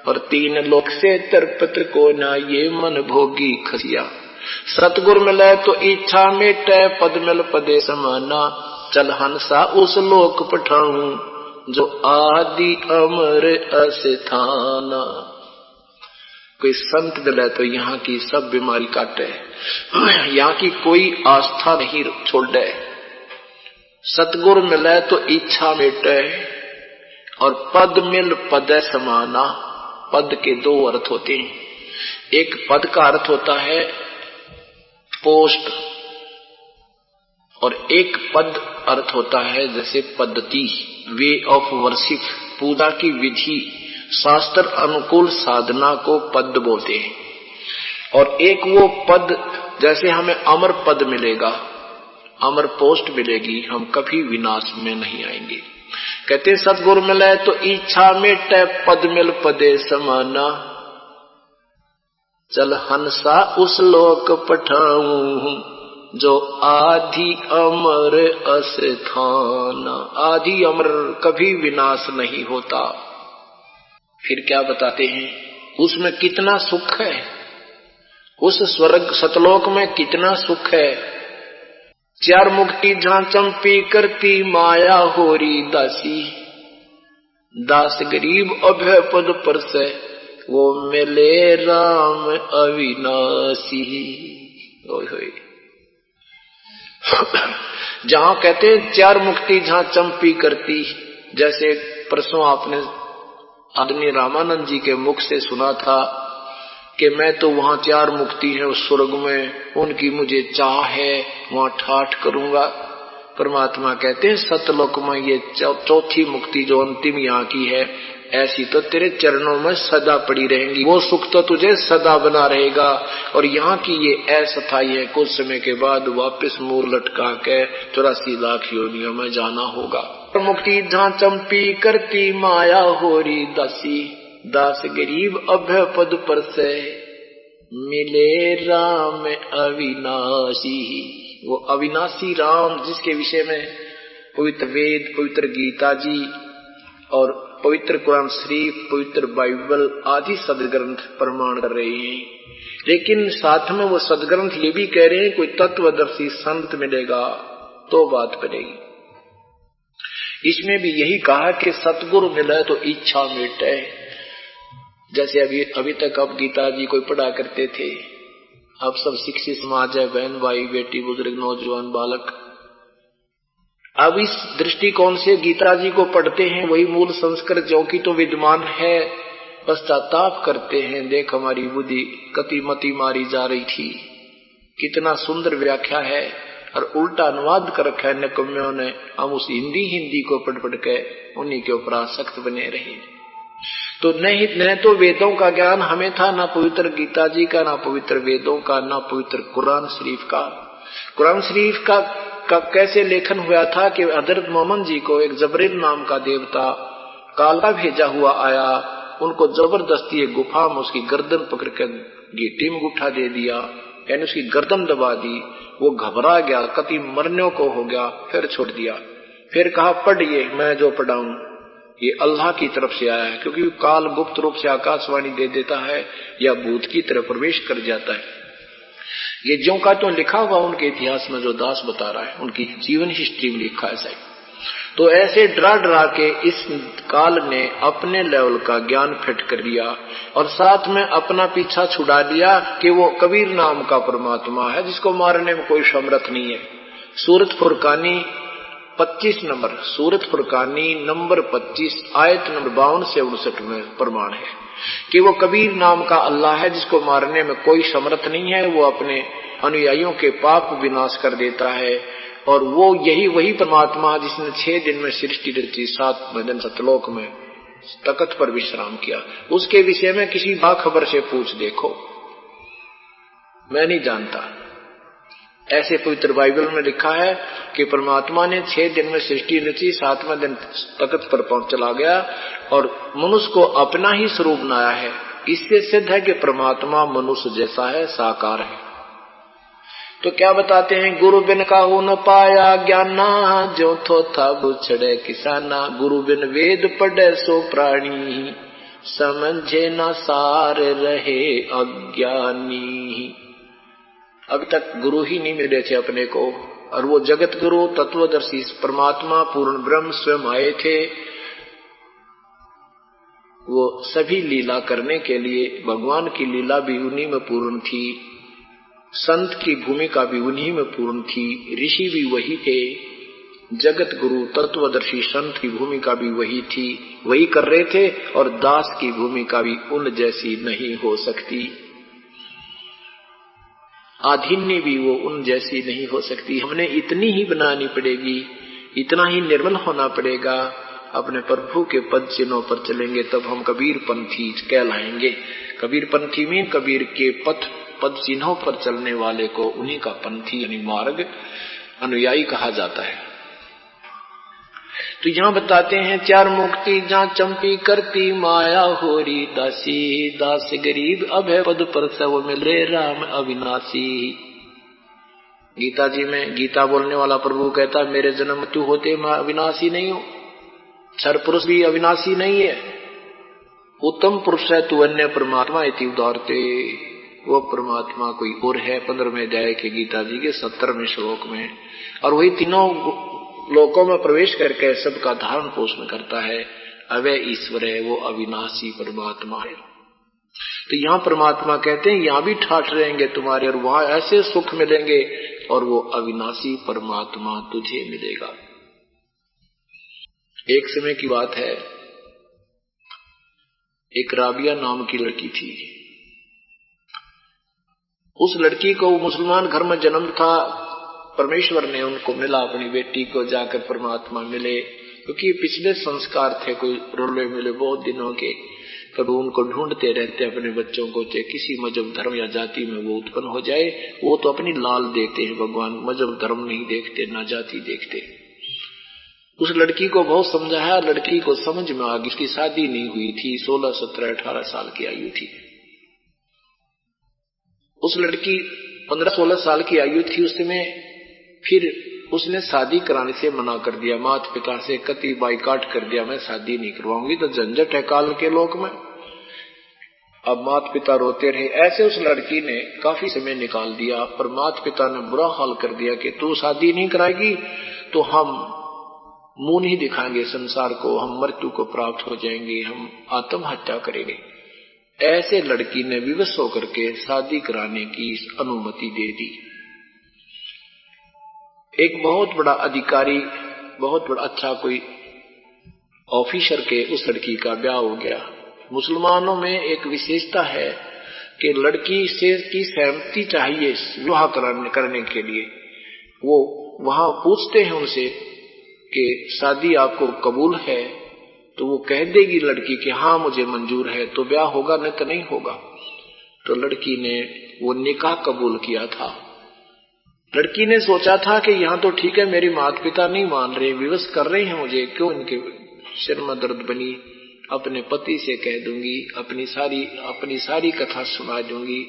और 3 लोक से तरपत्र को ना ये मन भोगी खसिया। सतगुर मिले तो इच्छा मेटे पद मिल पदे समाना, चल हंसा उस लोक पठाऊं जो आदि अमर अस्थाना। कोई संत मिले तो यहाँ की सब बीमारी काटे, यहाँ की कोई आस्था नहीं छोड़े। सतगुर मिले तो इच्छा मेटे, और पद मिल पद समाना। पद के 2 अर्थ होते हैं। एक पद का अर्थ होता है पोस्ट, और एक पद अर्थ होता है जैसे पद्धति, वे ऑफ वर्शिप, पूजा की विधि, शास्त्र अनुकूल साधना को पद बोलते हैं। और एक वो पद जैसे हमें अमर पद मिलेगा, अमर पोस्ट मिलेगी, हम कभी विनाश में नहीं आएंगे। कहते सतगुर मिले तो इच्छा मेटे पद मिल पदे समाना, चल हंसा उस लोक पठाऊं जो आदि अमर अस्थाना। आदि अमर कभी विनाश नहीं होता। फिर क्या बताते हैं उसमें कितना सुख है, उस स्वर्ग सतलोक में कितना सुख है। 4 मुक्ति जहां चंपी करती माया होरी दासी, दास गरीब अभय पद पर से वो मिले राम अविनाशी। जहां कहते 4 मुक्ति जहां चंपी करती, जैसे परसों आपने आदरणीय रामानंद जी के मुख से सुना था कि मैं तो वहां 4 मुक्ति है उस स्वर्ग में, उनकी मुझे चाह है, वहां ठाठ करूंगा। परमात्मा कहते हैं सतलोक में ये 4थी मुक्ति जो अंतिम यहाँ की है, ऐसी तो तेरे चरणों में सदा पड़ी रहेंगी, वो सुख तो तुझे सदा बना रहेगा। और यहाँ की ये अस्थायी है, कुछ समय के बाद वापस मुंह लटका के 84 लाख योनियों में जाना होगा। मुक्ति जहाँ चंपी करती माया होरी दासी, दास गरीब अभय पद पर से मिले राम अविनाशी। वो अविनाशी राम जिसके विषय में पवित्र वेद, पवित्र गीता जी और पवित्र कुरान शरीफ, पवित्र बाइबल आदि सदग्रंथ प्रमाण कर रहे हैं, लेकिन साथ में वो सदग्रंथ ये भी कह रहे हैं कोई तत्वदर्शी संत मिलेगा तो बात बनेगी। इसमें भी यही कहा कि सतगुरु मिले तो इच्छा मिटे। जैसे अभी तक अब गीता जी कोई पढ़ा करते थे, अब सब शिक्षित समाज है, बहन भाई बेटी बुजुर्ग नौजवान बालक, अब इस दृष्टिकोण से गीता जी को पढ़ते हैं, वही मूल संस्कृत जो कि तो विद्यमान है, पश्चाताप करते हैं, देख हमारी बुद्धि कति मति मारी जा रही थी, कितना सुंदर व्याख्या है, और उल्टा अनुवाद कर रखा है निकम्यों ने। हम उस हिंदी को पढ़ के उन्हीं के ऊपर आसक्त बने रहे। तो न तो वेदों का ज्ञान हमें था, ना पवित्र गीता जी का, ना पवित्र वेदों का, ना पवित्र कुरान शरीफ का। कुरान शरीफ का कैसे लेखन हुआ था कि हजरत मोहम्मद जी को एक जबरील नाम का देवता काला भेजा हुआ आया, उनको जबरदस्ती एक गुफा में उसकी गर्दन पकड़ कर गिट्टी में गुठा दे दिया, यानी उसकी गर्दन दबा दी। वो घबरा गया, कति मरने को हो गया, फिर छोड़ दिया। फिर कहा पढ़िए, मैं जो पढ़ाऊं ये अल्लाह की तरफ से आया है, क्योंकि काल गुप्त रूप से आकाशवाणी दे देता है या भूत की तरफ प्रवेश कर जाता है। ये जो का तो लिखा हुआ उनके इतिहास में, जो दास बता रहा है उनकी जीवन हिस्ट्री में लिखा है साहब। तो ऐसे डरा के इस काल ने अपने लेवल का ज्ञान फिट कर लिया और साथ में अपना पीछा छुड़ा लिया कि वो कबीर नाम का परमात्मा है जिसको मारने में कोई समर्थ नहीं है। सूरत फुरकानी 25 नंबर, सूरत फुरकानी नंबर 25 आयत नंबर 52 से 59 में प्रमाण है कि वो कबीर नाम का अल्लाह है जिसको मारने में कोई समर्थ नहीं है। वो अपने अनुयायियों के पाप विनाश कर देता है, और वो वही परमात्मा जिसने 6 दिन में सृष्टि रची, 7वें दिन सतलोक में तख्त पर विश्राम किया। उसके विषय में किसी बाखबर से पूछ देखो, मैं नहीं जानता। ऐसे पवित्र बाइबल में लिखा है कि परमात्मा ने 6 दिन में सृष्टि रची, 7वें दिन तख्त पर चला गया और मनुष्य को अपना ही स्वरूप बनाया है। इससे सिद्ध है कि परमात्मा मनुष्य जैसा है, साकार है। तो क्या बताते हैं, गुरु बिन काहू न पाया ज्ञाना, जो थो था बुछड़े किसाना। गुरु बिन वेद पढ़े सो प्राणी, समझे न सार रहे अज्ञानी। अभी तक गुरु ही नहीं मिले थे अपने को, और वो जगत गुरु तत्वदर्शी परमात्मा पूर्ण ब्रह्म स्वयं आए थे। वो सभी लीला करने के लिए, भगवान की लीला भी उन्हीं में पूर्ण थी, संत की भूमिका भी उन्हीं में पूर्ण थी, ऋषि भी वही थे, जगत गुरु तत्वदर्शी संत की भूमिका भी वही थी, वही कर रहे थे, और दास की भूमिका भी उन जैसी नहीं हो सकती। आधीन्य भी वो उन जैसी नहीं हो सकती। हमने इतनी ही बनानी पड़ेगी, इतना ही निर्मल होना पड़ेगा, अपने प्रभु के पद चिन्हों पर चलेंगे तब हम कबीर पंथी कहलाएंगे। कबीर पंथी में कबीर के पद चिन्हों पर चलने वाले को उन्हीं का पंथी यानी मार्ग अनुयायी कहा जाता है। तो यहाँ बताते हैं, 4 मुक्ति जहाँ चंपी करती माया होरी दासी, दास गरीब अभय पद पर सब मिले राम अविनाशी। गीता जी में गीता बोलने वाला प्रभु कहता है, मेरे जन्म मृत्यु होते मैं अविनाशी नहीं हूं, क्षर पुरुष भी अविनाशी नहीं है, उत्तम पुरुष है तू अन्य परमात्मा इति उदारते। वो परमात्मा कोई और है 15वें अध्याय के गीता जी के 70वें श्लोक में, और वही तीनों लोकों में प्रवेश करके सबका धारण पोषण करता है। अवय ईश्वर है, वो अविनाशी परमात्मा है। तो यहाँ परमात्मा कहते हैं यहाँ भी ठाठ रहेंगे तुम्हारे, और वहां ऐसे सुख मिलेंगे, और वो अविनाशी परमात्मा तुझे मिलेगा। एक समय की बात है, एक राबिया नाम की लड़की थी। उस लड़की को मुसलमान घर में जन्म था, परमेश्वर ने उनको मिला अपनी बेटी को, जाकर परमात्मा मिले, क्योंकि पिछले संस्कार थे कोई रोले मिले बहुत दिनों के, तब उनको ढूंढते रहते अपने बच्चों को, चाहे किसी मजहब धर्म या जाति में वो उत्पन्न हो जाए। वो तो अपनी लाल देखते हैं भगवान, मजहब धर्म नहीं देखते, ना जाति देखते। उस लड़की को बहुत समझाया, लड़की को समझ में आ गई। उसकी शादी नहीं हुई थी, 16, 17, 18 साल की आयु थी। उस लड़की 15-16 साल की आयु थी उस समय। फिर उसने शादी कराने से मना कर दिया, माता पिता से कति बाइकाट कर दिया, मैं शादी नहीं करवाऊंगी, तो झंझट है काल के लोक में। अब माता पिता रोते रहे। ऐसे उस लड़की ने काफी समय निकाल दिया, पर माता पिता ने बुरा हाल कर दिया कि तू शादी नहीं कराएगी तो हम मुंह नहीं दिखाएंगे संसार को, हम मृत्यु को प्राप्त हो जाएंगे, हम आत्महत्या करेंगे। ऐसे लड़की ने विवश होकर के शादी कराने की अनुमति दे दी। एक बहुत बड़ा अधिकारी, बहुत बड़ा अच्छा कोई ऑफिसर के उस लड़की का ब्याह हो गया। मुसलमानों में एक विशेषता है कि लड़की से की सहमति चाहिए विवाह करने के लिए। वो वहां पूछते हैं उनसे कि शादी आपको कबूल है, तो वो कह देगी लड़की कि हाँ मुझे मंजूर है, तो ब्याह होगा, नहीं तो नहीं होगा। तो लड़की ने वो निकाह कबूल किया था। लड़की ने सोचा था कि यहाँ तो ठीक है, मेरे माता पिता नहीं मान रहे, विवश कर रहे हैं मुझे, क्यों इनके सिर में दर्द बनी, अपने पति से कह दूंगी, अपनी सारी कथा सुना दूंगी,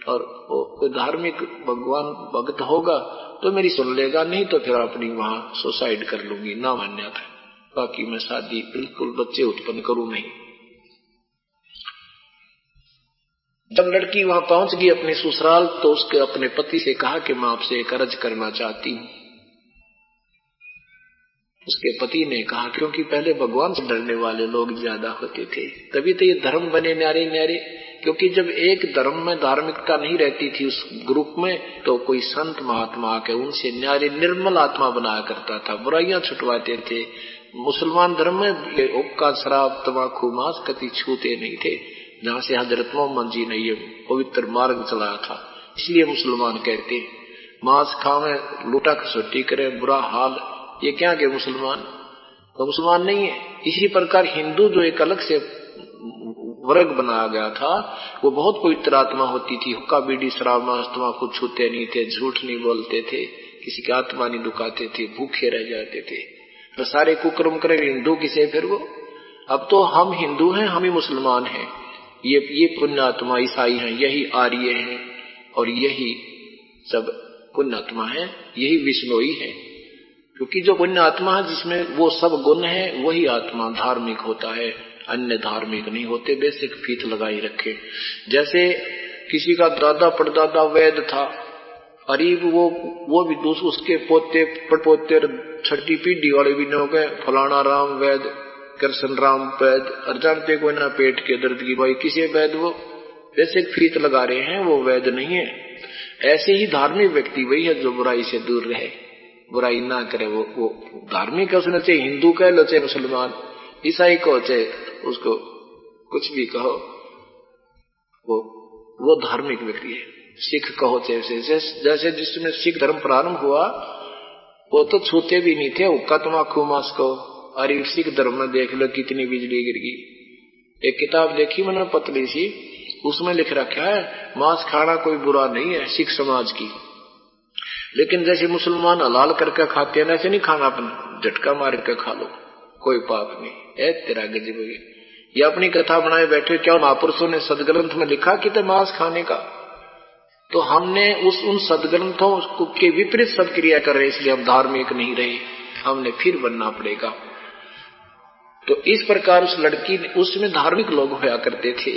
और कोई धार्मिक भगवान भक्त होगा तो मेरी सुन लेगा, नहीं तो फिर अपनी वहां सुसाइड कर लूंगी, ना मान्या था, बाकी मैं शादी बिल्कुल बच्चे उत्पन्न करूं नहीं। जब लड़की वहां पहुंच गई अपने ससुराल, तो उसके अपने पति से कहा कि मैं आपसे एक अर्ज करना चाहती हूं। उसके पति ने कहा, क्योंकि पहले भगवान से डरने वाले लोग ज्यादा होते थे, तभी तो ये धर्म बने न्यारे न्यारे। क्योंकि जब एक धर्म में धार्मिकता नहीं रहती थी उस ग्रुप में, तो कोई संत महात्मा आके उनसे न्यारे निर्मल आत्मा बनाया करता था, बुराइयां छुटवाते थे। मुसलमान धर्म में हुक्का, शराब, तंबाकू, मांस कति छूते नहीं थे, जहां से हजरत मोहम्मद जी ने ये पवित्र मार्ग चलाया था। इसलिए मुसलमान कहते मांस खावे, लूटा खसोटी करे, बुरा हाल, ये क्या के मुसलमान, तो मुसलमान नहीं है। इसी प्रकार हिंदू जो एक अलग से वर्ग बनाया गया था, वो बहुत पवित्र आत्मा होती थी, हुक्का, बीड़ी, शराब, मांस, तंबाकू छूते नहीं थे, झूठ नहीं बोलते थे, किसी की आत्मा नहीं दुखाते थे, भूखे रह जाते थे, तो सारे कुकर्म करे हिंदू किसे फिर वो। अब तो हम हिंदू हैं, हम ही मुसलमान हैं, ये पुण्यात्मा ईसाई हैं, यही आर्य हैं, और यही सब पुण्यात्मा है, यही विष्णोई है। क्योंकि जो पुण्य आत्मा है जिसमें वो सब गुण है, वही आत्मा धार्मिक होता है, अन्य धार्मिक नहीं होते, बेसिक फीत लगाई रखे। जैसे किसी का दादा परदादा वैद था, अरीब वो भी दूसरे उसके पोते पड़पोते छठी पीढ़ी वाले भी न हो गए, फलाना राम वैद, कृष्ण राम वैद, और जानते कोई ना पेट के दर्द की भाई किसे वैद, वो बेसिक फीत लगा रहे हैं, वो वैद नहीं है। ऐसे ही धार्मिक व्यक्ति वही है जो बुराई से दूर रहे, बुराई ना करे, वो धार्मिक है। उसने चाहे हिंदू कह लो, चाहे मुसलमान, ईसाई को, चाहे उसको कुछ भी कहो, वो धार्मिक व्यक्ति है। सिख कहो चाहे, जैसे जिसमें सिख धर्म प्रारंभ हुआ वो तो छूते भी नहीं थे, हुक्का, तंबाकू, मांस को। अरे सिख धर्म में देख लो कितनी बिजली गिर गई। एक किताब देखी मैंने पतली सी, उसमें लिख रखा है मांस खाना कोई बुरा नहीं है सिख समाज की, लेकिन जैसे मुसलमान हलाल करके खाते हैं ऐसे नहीं खाना, अपना झटका मार के खा लो, कोई पाप नहीं। ए तेरा गजब, ये अपनी कथा बनाए बैठे, क्या महापुरुषों ने सदग्रंथ में लिखा कि तो मांस खाने का, तो हमने उन सदग्रंथों के विपरीत सब क्रिया कर रहे, इसलिए हम धार्मिक नहीं रहे, हमने फिर बनना पड़ेगा। तो इस प्रकार उस लड़की ने, उसमें धार्मिक लोग होया करते थे।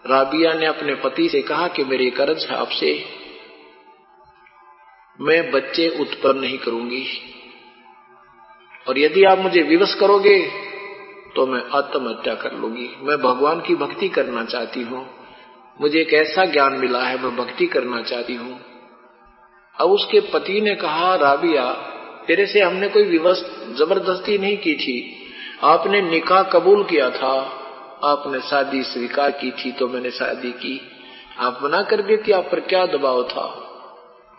राबिया ने अपने पति से कहा कि मेरी कर्ज है आपसे, मैं बच्चे उत्पन्न नहीं करूंगी, और यदि आप मुझे विवश करोगे तो मैं आत्महत्या कर लूंगी। मैं भगवान की भक्ति करना चाहती हूँ, मुझे एक ऐसा ज्ञान मिला है, मैं भक्ति करना चाहती हूँ। अब उसके पति ने कहा, राबिया तेरे से हमने कोई विवश जबरदस्ती नहीं की थी, आपने निकाह कबूल किया था, आपने शादी स्वीकार की थी तो मैंने शादी की, आप मना कर देती, आप पर क्या दबाव था।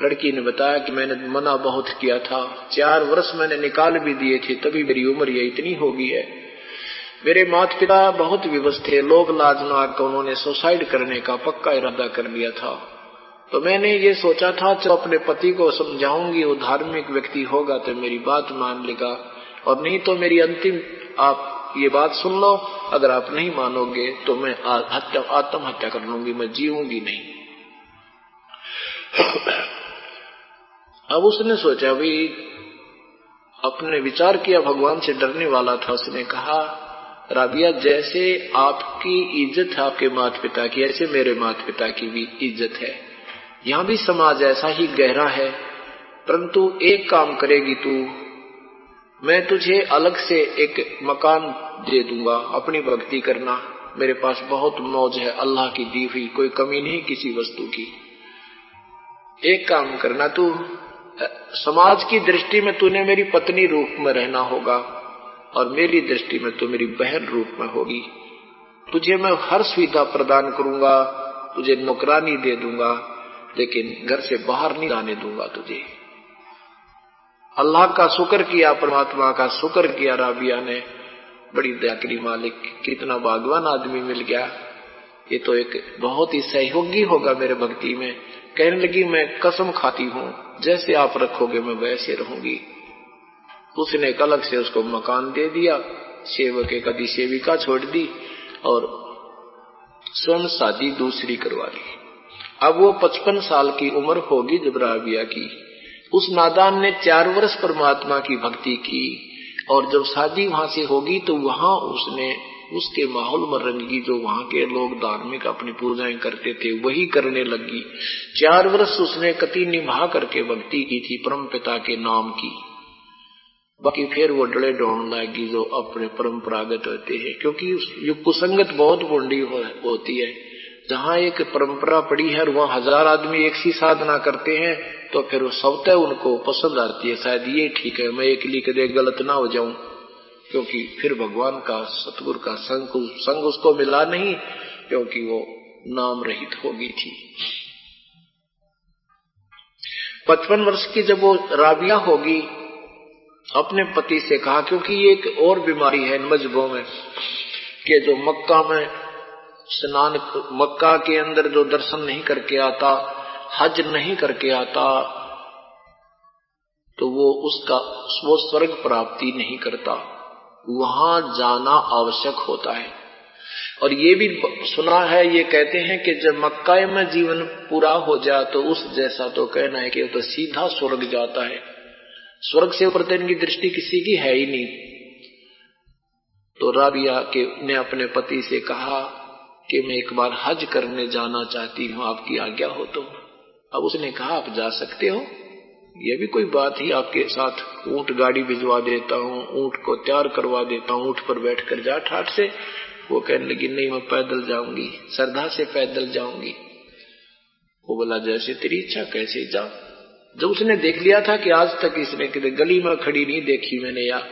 लड़की ने बताया कि मैंने मना बहुत किया था, 4 वर्ष मैंने निकाल भी दिए थे, तभी मेरी उम्र ये इतनी हो गई है। मेरे माता पिता बहुत विवश थे, लोग लाज में आकर उन्होंने सुसाइड करने का पक्का इरादा कर लिया था, तो मैंने ये सोचा था चलो अपने पति को समझाऊंगी, वो धार्मिक व्यक्ति होगा तो मेरी बात मान लेगा, और नहीं तो मेरी अंतिम आप ये बात सुन लो, अगर आप नहीं मानोगे तो मैं आत्महत्या कर लूंगी, मैं जीऊंगी नहीं। अब उसने सोचा भाई, अपने विचार किया, भगवान से डरने वाला था। उसने कहा, राबिया जैसे आपकी इज्जत है आपके माता पिता की, ऐसे मेरे माता पिता की भी इज्जत है। यहाँ भी समाज ऐसा ही गहरा है, परंतु एक काम करेगी तू, मैं तुझे अलग से एक मकान दे दूंगा, अपनी भक्ति करना, मेरे पास बहुत मौज है, अल्लाह की दी हुई, कोई कमी नहीं किसी वस्तु की। एक काम करना, तू समाज की दृष्टि में तूने मेरी पत्नी रूप में रहना होगा और मेरी दृष्टि में तू मेरी बहन रूप में होगी। तुझे मैं हर सुविधा प्रदान करूंगा, तुझे नौकरानी दे दूंगा, लेकिन घर से बाहर नहीं आने दूंगा तुझे। अल्लाह का शुक्र किया, परमात्मा का शुक्र किया राबिया ने, बड़ी दया करी मालिक, कितना भाग्यवान आदमी मिल गया, ये तो एक बहुत ही सहयोगी होगा मेरे भक्ति में। कहने लगी, मैं कसम खाती हूं जैसे आप रखोगे मैं वैसे रहूंगी। उसने एक अलग से उसको मकान दे दिया, सेवक एक आदि सेविका छोड़ दी और स्वयं शादी दूसरी करवा ली। अब वो 55 साल की उम्र होगी जब राबिया की। उस नादान ने 4 वर्ष परमात्मा की भक्ति की और जब शादी वहां से होगी तो वहां उसने उसके माहौल में रंगी, जो वहां के लोग धार्मिक अपनी पूजाएं करते थे वही करने लगी। 4 वर्ष उसने कति निभा करके भक्ति की थी परम पिता के नाम की। बाकी फिर वो डले ढोंढ लगी जो अपने परंपरागत होते हैं, क्योंकि ये कुसंगत बहुत बूढ़ी होती है। जहाँ एक परंपरा पड़ी है और वहाँ 1000 आदमी एक सी साधना करते हैं तो फिर स्वतः उनको पसंद आती है, शायद ये ठीक है, मैं अकेली कदे गलत ना हो जाऊं, क्योंकि फिर भगवान का सतगुरु का संग उसको मिला नहीं, क्योंकि वो नाम रहित हो गई थी। 55 वर्ष की जब वो राबिया होगी, अपने पति से कहा, क्योंकि ये एक और बीमारी है इन मजहबों में कि जो मक्का में स्नान, मक्का के अंदर जो दर्शन नहीं करके आता, हज नहीं करके आता, तो वो स्वर्ग प्राप्ति नहीं करता, वहां जाना आवश्यक होता है। और ये भी सुना है, ये कहते हैं कि जब मक्का में जीवन पूरा हो जाए तो उस जैसा तो कहना है कि तो सीधा स्वर्ग जाता है, स्वर्ग से ऊपर इनकी दृष्टि किसी की है ही नहीं। तो राबिया ने अपने पति से कहा कि मैं एक बार हज करने जाना चाहती हूँ, आपकी आज्ञा हो तो। अब उसने कहा, आप जा सकते हो, यह भी कोई बात ही, आपके साथ ऊंट गाड़ी भिजवा देता हूँ, ऊंट को तैयार करवा देता हूँ, ऊंट पर बैठ कर जा ठाठ से। वो कहने लगी, नहीं मैं पैदल जाऊंगी, श्रद्धा से पैदल जाऊंगी। वो बोला, जैसे तेरी इच्छा, कैसे जा। जब उसने देख लिया था कि आज तक इसने गली में खड़ी नहीं देखी मैंने, या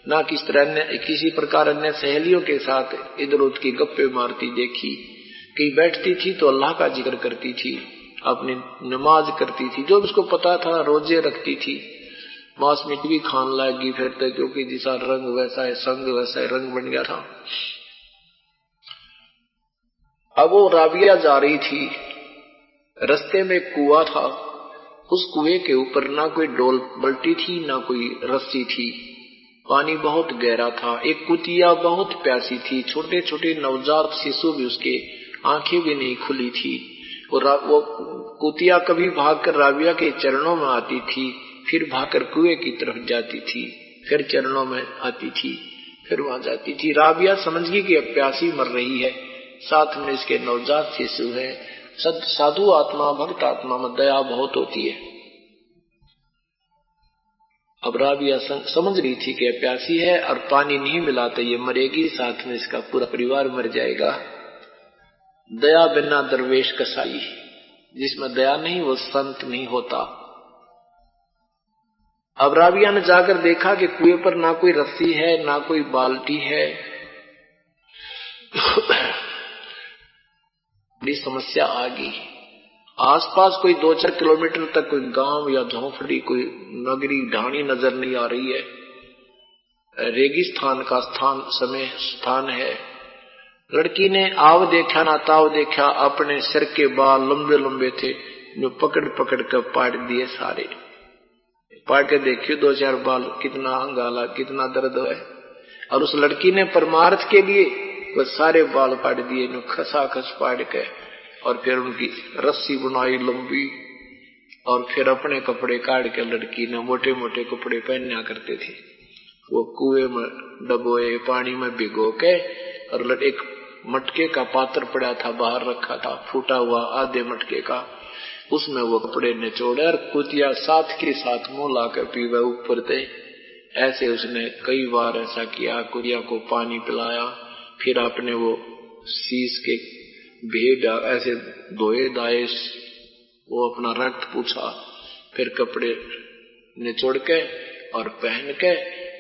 ना किस तरह किसी प्रकार अन्य सहेलियों के साथ इधर उधर की गप्पे मारती देखी, कहीं बैठती थी तो अल्लाह का जिक्र करती थी, अपनी नमाज करती थी, जो उसको पता था, रोजे रखती थी, मांस मीट भी खान लगी फिर तो, क्योंकि जैसा रंग वैसा है संग, वैसा है रंग बन गया था। अब वो राबिया जा रही थी, रास्ते में कुआं था, उस कुएं के ऊपर ना कोई डोल बल्टी थी ना कोई रस्सी थी, पानी बहुत गहरा था। एक कुतिया बहुत प्यासी थी, छोटे छोटे नवजात शिशु भी, उसके आंखें भी नहीं खुली थी। और वो कुतिया कभी भागकर राबिया के चरणों में आती थी, फिर भागकर कुएं की तरफ जाती थी, फिर चरणों में आती थी, फिर वहां जाती थी। राबिया समझ गई कि अब प्यासी मर रही है, साथ में इसके नवजात शिशु है। साधु आत्मा, भक्त आत्मा में दया बहुत होती है। अब राबिया समझ रही थी कि प्यासी है और पानी नहीं मिला तो ये मरेगी, साथ में इसका पूरा परिवार मर जाएगा। दया बिना दरवेश कसाई, जिसमें दया नहीं वो संत नहीं होता। अब राबिया ने जाकर देखा कि कुएं पर ना कोई रस्सी है ना कोई बाल्टी है। बड़ी समस्या आ गई। आसपास कोई 2-4 किलोमीटर तक कोई गांव या झोंपड़ी, कोई नगरी ढाणी नजर नहीं आ रही है। रेगिस्तान का स्थान है। लड़की ने आव देखा ना ताव देखा, अपने सिर के बाल लंबे लंबे थे, जो पकड़ पकड़ कर पाट दिए सारे। पाट के देखियो 2-4 बाल, कितना अंगाला, कितना दर्द है। और उस लड़की ने परमार्थ के लिए वो सारे बाल पाट दिए, जो खसा खस पाट के, और फिर उनकी रस्सी बनाई लंबी, और फिर अपने कपड़े काट के लड़की ने मोटे मोटे कपड़े पहनना करते थे। वो कुएं में डबोए, पानी में भिगो के, और एक मटके का पात्र पड़ा था बाहर रखा था, फूटा हुआ आधे मटके का, उसमें वो कपड़े निचोड़े और कुतिया साथ के साथ मुंह लाकर पीवे ऊपर थे। ऐसे उसने कई बार ऐसा किया, कुतिया को पानी पिलाया, फिर आपने वो शीश के भेद ऐसे धोए दाए, वो अपना रक्त पूछा, फिर कपड़े निचोड़ के और पहन के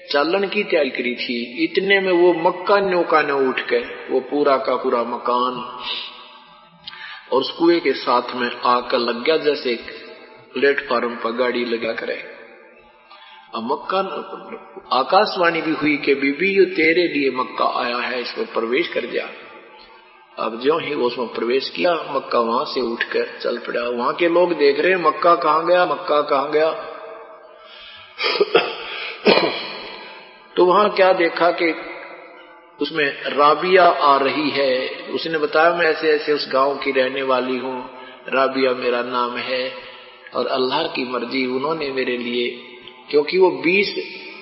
चालन की तैयारी करी थी। इतने में वो मक्का नौका ने उठ के वो पूरा का पूरा मकान और उस कुएं के साथ में आकर लग गया, जैसे प्लेटफार्म पर गाड़ी लगा करे। अब मक्का आकाशवाणी भी हुई कि बीबी ये तेरे लिए मक्का आया है, इसमें प्रवेश कर जा। अब जो ही वो उसमें प्रवेश किया, मक्का वहां से उठकर चल पड़ा। वहां के लोग देख रहे हैं मक्का कहां गया, मक्का कहां गया। तो वहां क्या देखा कि उसमें राबिया आ रही है। उसने बताया मैं ऐसे ऐसे उस गांव की रहने वाली हूँ, राबिया मेरा नाम है, और अल्लाह की मर्जी उन्होंने मेरे लिए, क्योंकि वो 20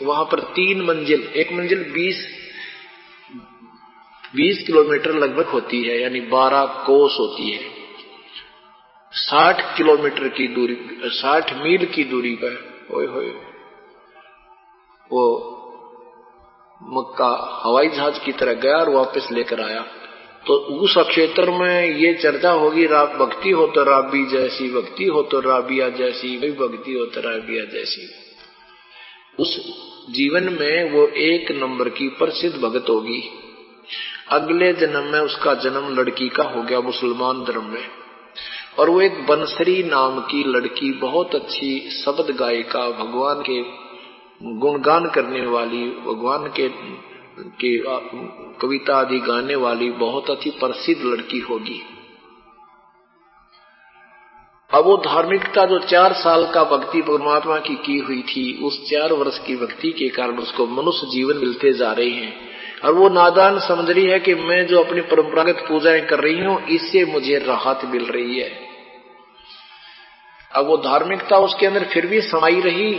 वहां पर 3 मंजिल, एक मंजिल 20 किलोमीटर लगभग होती है, यानी 12 कोस होती है। 60 किलोमीटर की दूरी, 60 मील की दूरी पर होए वो मक्का हवाई जहाज की तरह गया और वापस लेकर आया। तो उस क्षेत्र में ये चर्चा होगी, भक्ति हो तो राबी जैसी, भक्ति हो तो राबिया जैसी, वही भक्ति हो तो राबिया जैसी। उस जीवन में वो 1 नंबर की प्रसिद्ध भगत होगी। अगले जन्म में उसका जन्म लड़की का हो गया मुसलमान धर्म में, और वो एक बंसरी नाम की लड़की, बहुत अच्छी शब्द गायिका, भगवान के गुणगान करने वाली, भगवान के कविता आदि गाने वाली बहुत अच्छी प्रसिद्ध लड़की होगी। अब वो धार्मिकता जो 4 साल का भक्ति परमात्मा की हुई थी, उस 4 वर्ष की भक्ति के कारण उसको मनुष्य जीवन मिलते जा रहे हैं, और वो नादान समझ रही है कि मैं जो अपनी परंपरागत पूजाएं कर रही हूं, इससे मुझे राहत मिल रही है। अब वो धार्मिकता उसके अंदर फिर भी समाई रही,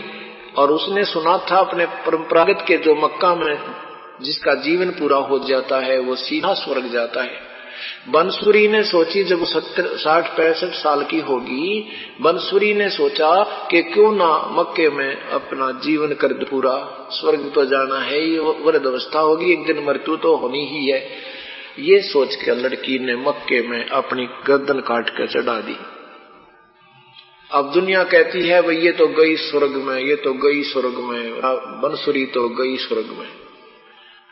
और उसने सुना था अपने परंपरागत के जो मक्का में जिसका जीवन पूरा हो जाता है वो सीधा स्वर्ग जाता है। बंसुरी ने सोची, जब 60-65 साल की होगी, बंसुरी ने सोचा कि क्यों ना मक्के में अपना जीवन कर दे पूरा, स्वर्ग तो जाना है, ये वृद्ध अवस्था होगी, एक दिन मृत्यु तो होनी ही है। ये सोच के लड़की ने मक्के में अपनी गर्दन काट कर चढ़ा दी। अब दुनिया कहती है भाई ये तो गई स्वर्ग में, ये तो गई स्वर्ग में, बंसुरी तो गई स्वर्ग में।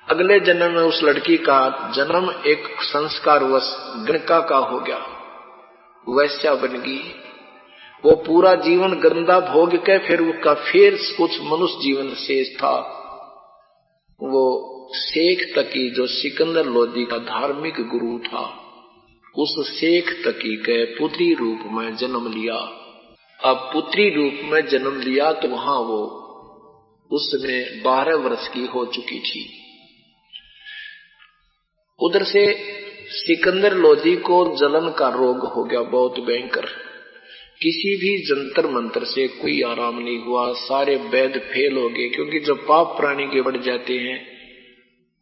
अगले जन्म में उस लड़की का जन्म एक संस्कारवश गणका का हो गया, वैश्या बन गई। वो पूरा जीवन गंदा भोग के फिर उसका फिर कुछ मनुष्य जीवन शेष था। वो शेख तकी जो सिकंदर लोदी का धार्मिक गुरु था, उस शेख तकी के पुत्री रूप में जन्म लिया। अब पुत्री रूप में जन्म लिया तो वहां वो उसमें 12 वर्ष की हो चुकी थी। उधर से सिकंदर लोदी को जलन का रोग हो गया बहुत भयंकर। किसी भी जंतर मंत्र से कोई आराम नहीं हुआ, सारे वैद्य फेल हो गए, क्योंकि जब पाप प्राणी के बढ़ जाते हैं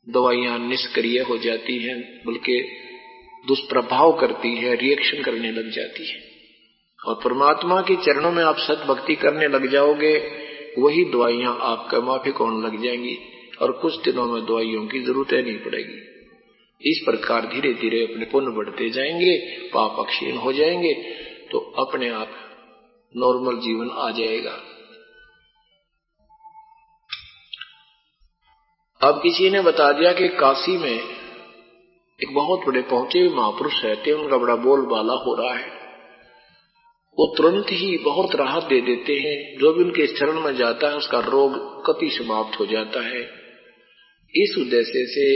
दवाइयां निष्क्रिय हो जाती हैं, बल्कि दुष्प्रभाव करती है, रिएक्शन करने लग जाती है। और परमात्मा के चरणों में आप सत भक्ति करने लग जाओगे, वही दवाइयां आपका माफिक होने लग जाएंगी, और कुछ दिनों में दवाइयों की जरूरत नहीं पड़ेगी। इस प्रकार धीरे धीरे अपने पुण्य बढ़ते जाएंगे, पाप क्षीण हो जाएंगे, तो अपने आप नॉर्मल जीवन आ जाएगा। अब किसी ने बता दिया कि काशी में एक बहुत बड़े पहुंचे हुए महापुरुष रहते, उनका बड़ा बोलबाला हो रहा है, वो तुरंत ही बहुत राहत दे देते हैं। जो भी उनके शरण में जाता है उसका रोग कति समाप्त हो जाता है। इस उद्देश्य से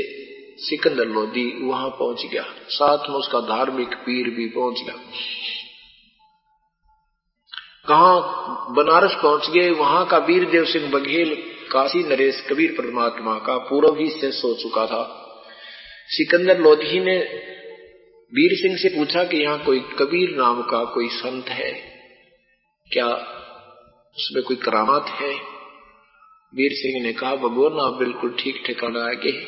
सिकंदर लोदी वहां पहुंच गया, साथ में उसका धार्मिक पीर भी पहुंच गया। कहां? बनारस पहुंच गए। वहां का वीरदेव सिंह बघेल काशी नरेश कबीर परमात्मा का पूर्व ही शेष हो चुका था। सिकंदर लोधी ने वीर सिंह से पूछा कि यहाँ कोई कबीर नाम का कोई संत है क्या उसमें कोई करामात है? वीर सिंह ने कहा, भगवान आप बिल्कुल ठीक ठिकाना आ गए,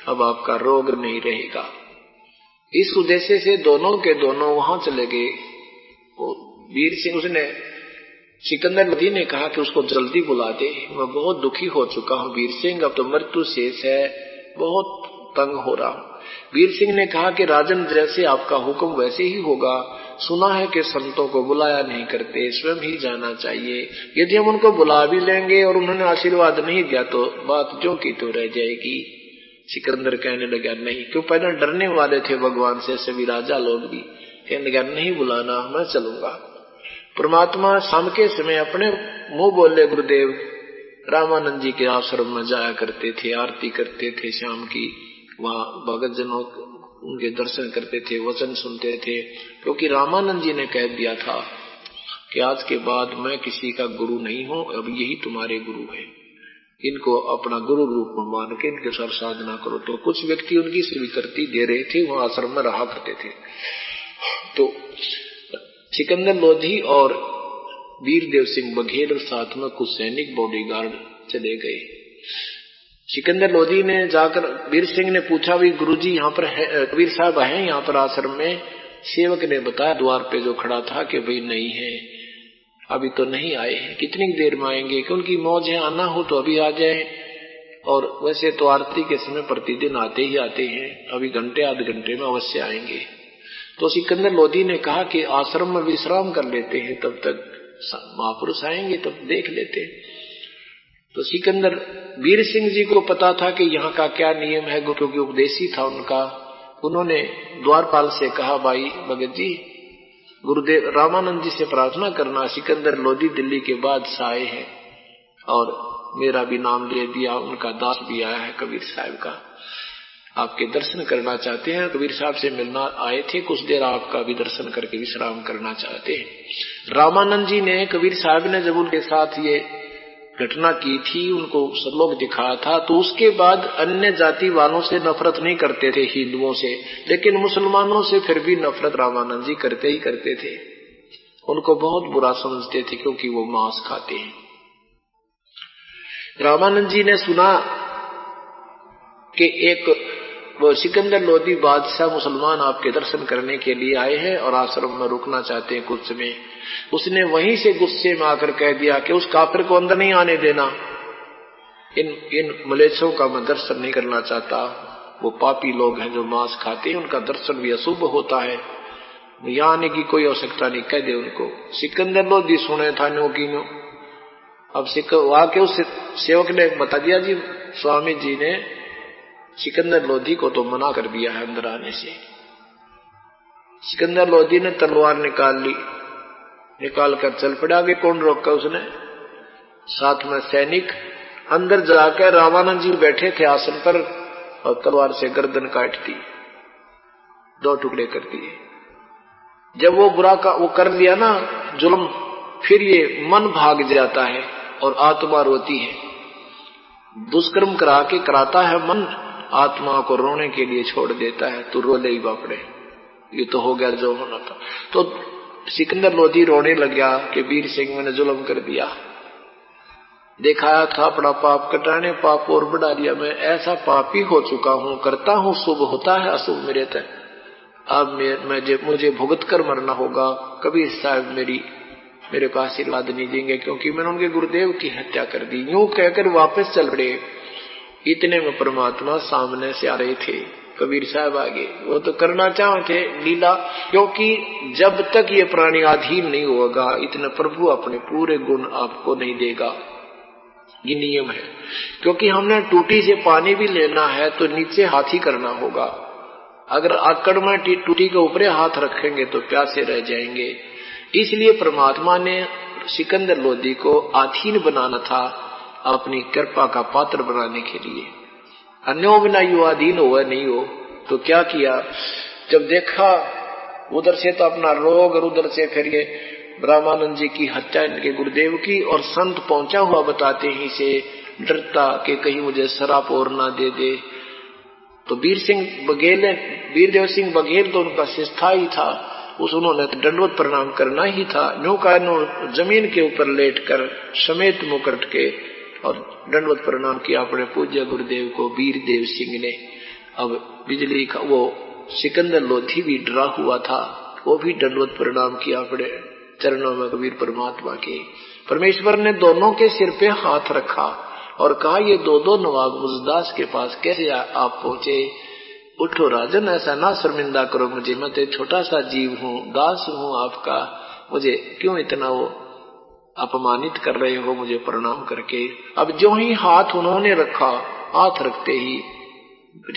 अब आपका रोग नहीं रहेगा। इस उद्देश्य से दोनों के दोनों वहां चले गए। वीर सिंह, उसने सिकंदर लोधी ने कहा कि उसको जल्दी बुला दे, मैं बहुत दुखी हो चुका हूं वीर सिंह, अब तो मृत्यु शेष है, बहुत तंग हो रहा हूं। वीर सिंह ने कहा कि राजन जैसे आपका हुक्म वैसे ही होगा, सुना है कि संतों को बुलाया नहीं करते, स्वयं ही जाना चाहिए। यदि हम उनको बुला भी लेंगे और उन्होंने आशीर्वाद नहीं दिया तो बात जो की तो रह जाएगी। सिकंदर कहने लगा नहीं, क्यों पहले डरने वाले थे भगवान से सभी राजा लोग भी, कहने लगा नहीं बुलाना, मैं चलूंगा। परमात्मा शाम के समय अपने मुंह बोले गुरुदेव रामानंद जी के आश्रम में जाया करते थे, आरती करते थे शाम की, वहां भगत जनों उनके दर्शन करते थे, वचन सुनते थे, क्योंकि रामानंद जी ने कह दिया था कि आज के बाद मैं किसी का गुरु नहीं हूं, अब यही तुम्हारे गुरु है, इनको अपना गुरु रूप में मान के इनके साथ साधना करो। तो कुछ व्यक्ति उनकी स्वीकृति दे रहे थे, वहां आश्रम में रहा करते थे। तो सिकंदर लोधी और वीरदेव सिंह बघेल साथ में कुछ सैनिक बॉडीगार्ड चले गए। सिकंदर लोधी ने जाकर वीर सिंह ने पूछा, भी गुरुजी यहाँ पर है, कबीर साहब है यहाँ पर आश्रम में? सेवक ने बताया द्वार पे जो खड़ा था कि भाई नहीं है, अभी तो नहीं आए हैं, कितनी देर में आएंगे, कि उनकी मौज है, आना हो तो अभी आ जाए, और वैसे तो आरती के समय प्रतिदिन आते ही आते हैं, अभी घंटे आधे घंटे में अवश्य आएंगे। तो सिकंदर लोधी ने कहा कि आश्रम में विश्राम कर लेते हैं, तब तक महापुरुष आएंगे तब देख लेते हैं। तो सिकंदर वीर सिंह जी को पता था कि यहाँ का क्या नियम है, क्योंकि उपदेशी था उनका। उन्होंने द्वारपाल से कहा, भाई भगत जी गुरुदेव रामानंद जी से प्रार्थना करना, सिकंदर लोधी दिल्ली के बादशाह आए हैं और मेरा भी नाम ले दिया, उनका दास भी आया है कबीर साहब का, आपके दर्शन करना चाहते हैं, कबीर साहब से मिलना आए थे, कुछ देर आपका भी दर्शन करके विश्राम करना चाहते हैं। रामानंद जी ने कबीर साहब ने जब उनके साथ ये घटना की थी, उनको सलोक दिखाया था, तो उसके बाद अन्य जाति वालों से नफरत नहीं करते थे, हिंदुओं से, लेकिन मुसलमानों से फिर भी नफरत रामानंद जी करते ही करते थे, उनको बहुत बुरा समझते थे क्योंकि वो मांस खाते हैं। रामानंद जी ने सुना कि एक वो सिकंदर लोधी बादशाह मुसलमान आपके दर्शन करने के लिए आए हैं और आश्रम में रुकना चाहते हैं कुछ समय। उसने वहीं से गुस्से में आकर कह दिया कि उस काफिर को अंदर नहीं आने देना, इन मलेच्छों का मैं दर्शन नहीं करना चाहता, वो पापी लोग हैं जो मांस खाते हैं, उनका दर्शन भी अशुभ होता है, यहाँ आने की कोई आवश्यकता नहीं, कह दे उनको। सिकंदर लोधी सुने था नो की नो। अब वहां के उस सेवक ने बता दिया, जी स्वामी जी ने सिकंदर लोधी को तो मना कर दिया है अंदर आने से। सिकंदर लोधी ने तलवार निकाल ली, निकाल कर चल पड़ा। आगे कौन रोका उसने? साथ में सैनिक। अंदर जाकर रामानंद जी बैठे थे आसन पर और तलवार से गर्दन काट दी, 2 टुकड़े कर दिए। जब वो बुरा का वो कर दिया ना जुल्म, फिर ये मन भाग जाता है और आत्मा रोती है। दुष्कर्म करा के कराता है मन, आत्मा को रोने के लिए छोड़ देता है, तो रो ले ही बापड़े, ये तो हो गया जो होना था। तो सिकंदर लोधी रोने लग गया कि वीर सिंह मैंने जुल्म कर दिया, दिखाया था अपना पाप कटाने, पाप और बढ़ा दिया, मैं ऐसा पापी हो चुका हूं, करता हूं शुभ होता है अशुभ मेरे तय, अब मुझे भुगत कर मरना होगा। कबीर साहब मेरे को आशीर्वाद नहीं देंगे क्योंकि मैंने उनके गुरुदेव की हत्या कर दी। यूं कहकर वापस चल पड़े। इतने में परमात्मा सामने से आ रहे थे, कबीर साहब आगे। वो तो करना चाहते लीला, क्योंकि जब तक ये प्राणी अधीन नहीं होगा इतने प्रभु अपने पूरे गुण आपको नहीं देगा, ये नियम है। क्योंकि हमने टूटी से पानी भी लेना है तो नीचे हाथ ही करना होगा, अगर आकड़ में टूटी के ऊपर हाथ रखेंगे तो प्यासे रह जाएंगे। इसलिए परमात्मा ने सिकंदर लोधी को अधीन बनाना था, अपनी कृपा का पात्र बनाने के लिए। अन्यों बिना यू अधीन हो नहीं हो तो क्या किया, जब देखा उधर से तो अपना रोग और उधर से फिर ये रामानंद जी की हत्या इनके गुरुदेव की, और संत पहुंचा हुआ बताते ही से डरता कि कहीं मुझे शराप और ना दे दे। तो वीरदेव सिंह बघेल तो उनका शिष्ठा ही था, उस उन्होंने दंडवत प्रणाम करना ही था। न्यू का जमीन के ऊपर लेटकर समेत मुकुट के और दंडवत प्रणाम किया अपने पूज्य गुरुदेव को वीर देव सिंह ने। अब बिजली का वो सिकंदर लोधी भी डरा हुआ था, वो भी दंडवत प्रणाम किया अपने चरणों में कबीर परमात्मा के। परमेश्वर ने दोनों के सिर पे हाथ रखा और कहा, ये दो नवाब मुझदास के पास कैसे आप पहुंचे? उठो राजन, ऐसा ना शर्मिंदा करो मुझे, मैं तो छोटा सा जीव हूँ, दास हूँ आपका, मुझे क्यों इतना वो अपमानित कर रहे हो मुझे प्रणाम करके। अब जो ही हाथ उन्होंने रखा, हाथ रखते ही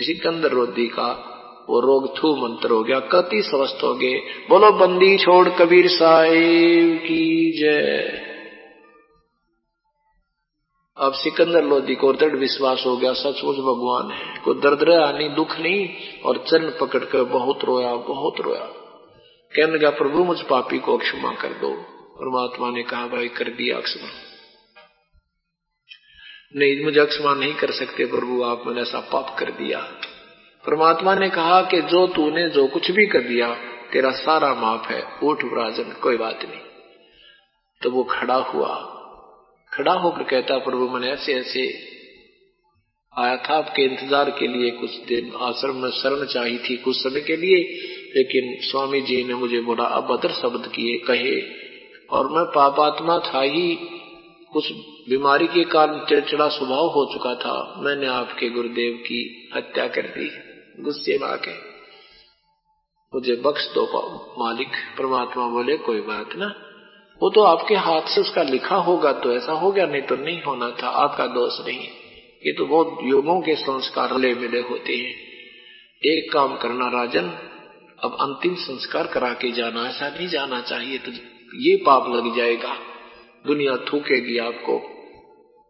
सिकंदर लोधी का वो रोग थू मंत्र हो गया, कति स्वस्थ हो गए। बोलो बंदी छोड़ कबीर साहिब की जय। अब सिकंदर लोधी को दृढ़ विश्वास हो गया, सचमुच भगवान है, कोई दर्द आनी दुख नहीं। और चरण पकड़कर बहुत रोया, बहुत रोया। कहने लगा, प्रभु मुझ पापी को क्षमा कर दो। परमात्मा ने कहा, भाई कर दिया क्षमा। नहीं, मुझे क्षमा नहीं कर सकते प्रभु, आप मैंने ऐसा पाप कर दिया। परमात्मा ने कहा कि जो तूने जो कुछ भी कर दिया तेरा सारा माफ है, उठ राजन, कोई बात नहीं। तो वो खड़ा हुआ, खड़ा होकर कहता, प्रभु मैंने ऐसे ऐसे आया था आपके इंतजार के लिए, कुछ दिन आश्रम में शरण चाहिए थी कुछ समय के लिए, लेकिन स्वामी जी ने मुझे बड़ा अभद्र शब्द किए कहे, और मैं पापात्मा था ही, कुछ बीमारी के कारण चिड़चिड़ा स्वभाव हो चुका था, मैंने आपके गुरुदेव की हत्या कर दी गुस्से में आके, मुझे बख्श दो मालिक। परमात्मा बोले, कोई बात ना, वो तो आपके हाथ से उसका लिखा होगा तो ऐसा हो गया, नहीं तो नहीं होना था, आपका दोष नहीं। ये तो बहुत युगों के संस्कार ले मिले होते हैं। एक काम करना राजन, अब अंतिम संस्कार करा के जाना, ऐसा नहीं जाना चाहिए, तो ये पाप लग जाएगा, दुनिया थूकेगी आपको।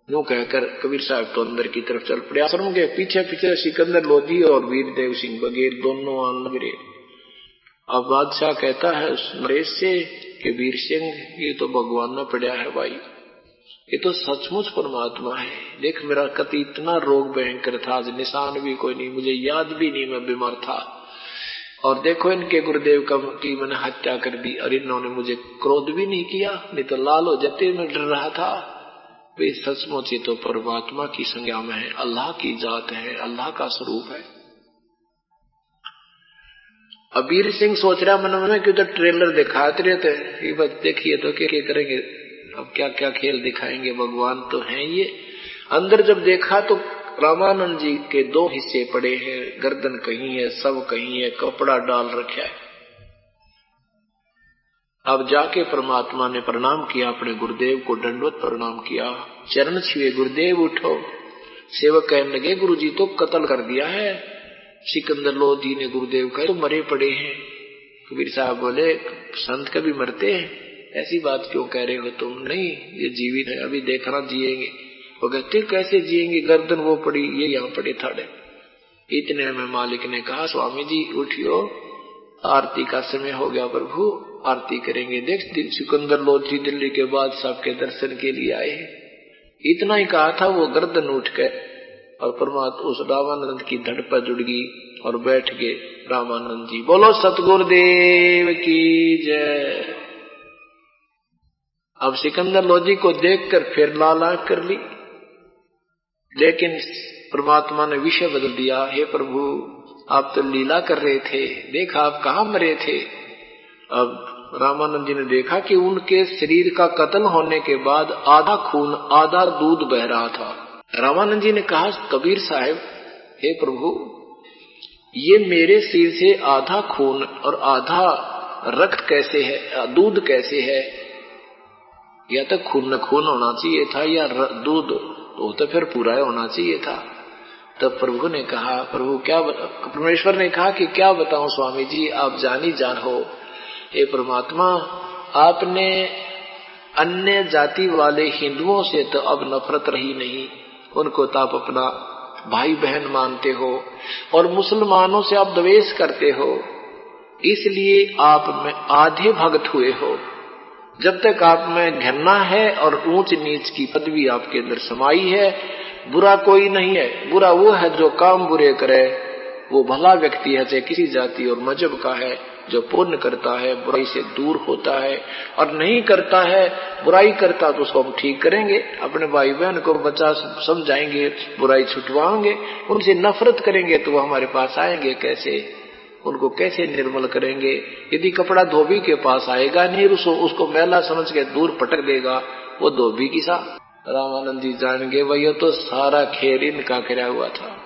यूं कहकर कबीर साहब तो अंदर की तरफ चल पड़े। आश्रम के पीछे पीछे सिकंदर लोधी और वीर देव सिंह बघेल दोनों आने लगे। अब बादशाह कहता है उस नरेश से कि वीर सिंह, ये तो भगवान में पड़ा है भाई, ये तो सचमुच परमात्मा है। देख मेरा कति इतना रोग भयंकर था, आज निशान भी कोई नहीं, मुझे याद भी नहीं मैं बीमार था, और देखो इनके गुरुदेव की मैंने हत्या कर दी, और इन्होंने मुझे क्रोध भी नहीं किया, नहीं तो लाल हो जाते मैं डर रहा था। वे सचमुच ये तो परमात्मा की संज्ञा में है, अल्लाह की जात है, अल्लाह का स्वरूप है। अब वीर सिंह सोच रहा मन में कि उधर ट्रेलर दिखाते रहते, ये बस देखिए तो क्या करेंगे, अब क्या क्या खेल दिखाएंगे, भगवान तो हैं ये। अंदर जब देखा तो रामानंद जी के दो हिस्से पड़े हैं, गर्दन कहीं है, सब कहीं है, कपड़ा डाल रखा है। अब जाके परमात्मा ने प्रणाम किया, अपने गुरुदेव को दंडवत प्रणाम किया, चरण छुए, गुरुदेव उठो। सेवक कहने लगे, गुरुजी तो कत्ल कर दिया है सिकंदर लोधी ने गुरुदेव का, तो मरे पड़े हैं। कबीर साहब बोले, संत कभी मरते हैं, ऐसी बात क्यों कह रहे हो तुम? नहीं, ये जीवित है, अभी देखना जिएंगे। वो कहते कैसे जिएंगे, गर्दन वो पड़ी, ये यहाँ पड़े थाड़े। इतने में मालिक ने कहा, स्वामी जी उठियो, आरती का समय हो गया, प्रभु आरती करेंगे। देख सिकंदर लोधी दिल्ली के बादशाह के दर्शन के लिए आए हैं। इतना ही कहा था, वो गर्दन उठ गए और परमात्मा उस रामानंद की धड़ पर जुड़ गई और बैठ गए रामानंद जी। बोलो सतगुरुदेव की जय। अब सिकंदर लोधी को देखकर फिर लाल आंख कर ली, लेकिन परमात्मा ने विषय बदल दिया। हे प्रभु, आप तो लीला कर रहे थे, देखा आप कहाँ मरे थे। अब रामानंद जी ने देखा कि उनके शरीर का कत्ल होने के बाद आधा खून आधा दूध बह रहा था। रामानंद जी ने कहा, कबीर साहब, हे प्रभु, ये मेरे शरीर से आधा खून और आधा रक्त कैसे है, दूध कैसे है? या तो खून न खून होना चाहिए था, या दूध तो फिर पूरा होना चाहिए था। तब प्रभु ने कहा, प्रभु क्या, परमेश्वर ने कहा कि क्या बताऊं स्वामी जी, आप जानी जान हो। हे परमात्मा, आपने अन्य जाति वाले हिंदुओं से तो अब नफरत रही नहीं, उनको तो आप अपना भाई बहन मानते हो, और मुसलमानों से आप द्वेष करते हो, इसलिए आप में आधे भक्त हुए हो। जब तक आप में घृणा है और ऊंच नीच की पदवी आपके अंदर समाई है, बुरा कोई नहीं है। बुरा वो है जो काम बुरे करे, वो भला व्यक्ति है, चाहे किसी जाति और मजहब का है, जो पुण्य करता है बुराई से दूर होता है, और नहीं करता है बुराई करता तो उसको हम ठीक करेंगे, अपने भाई बहन को बच्चा समझाएंगे, बुराई छुटवाएंगे, उनसे नफरत करेंगे तो वो हमारे पास आएंगे कैसे, उनको कैसे निर्मल करेंगे। यदि कपड़ा धोबी के पास आएगा नहीं, उसको मैला समझ के दूर पटक देगा, वो धोबी की सा। रामानंद जी जान गए वही तो सारा खेल इनका करा हुआ था।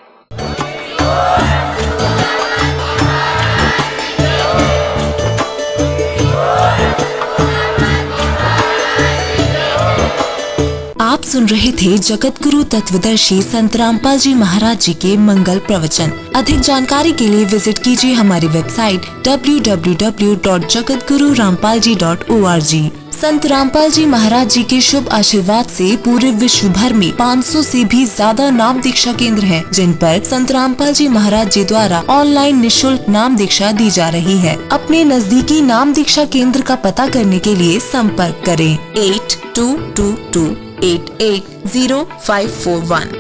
आप सुन रहे थे जगत गुरु तत्वदर्शी संत रामपाल जी महाराज जी के मंगल प्रवचन। अधिक जानकारी के लिए विजिट कीजिए हमारी वेबसाइट www.jagatgururampalji.org। संत रामपाल जी महाराज जी के शुभ आशीर्वाद से पूरे विश्व भर में 500 से भी ज्यादा नाम दीक्षा केंद्र हैं, जिन पर संत रामपाल जी महाराज जी द्वारा ऑनलाइन निशुल्क नाम दीक्षा दी जा रही है। अपने नजदीकी नाम दीक्षा केंद्र का पता करने के लिए संपर्क करें 8222880541।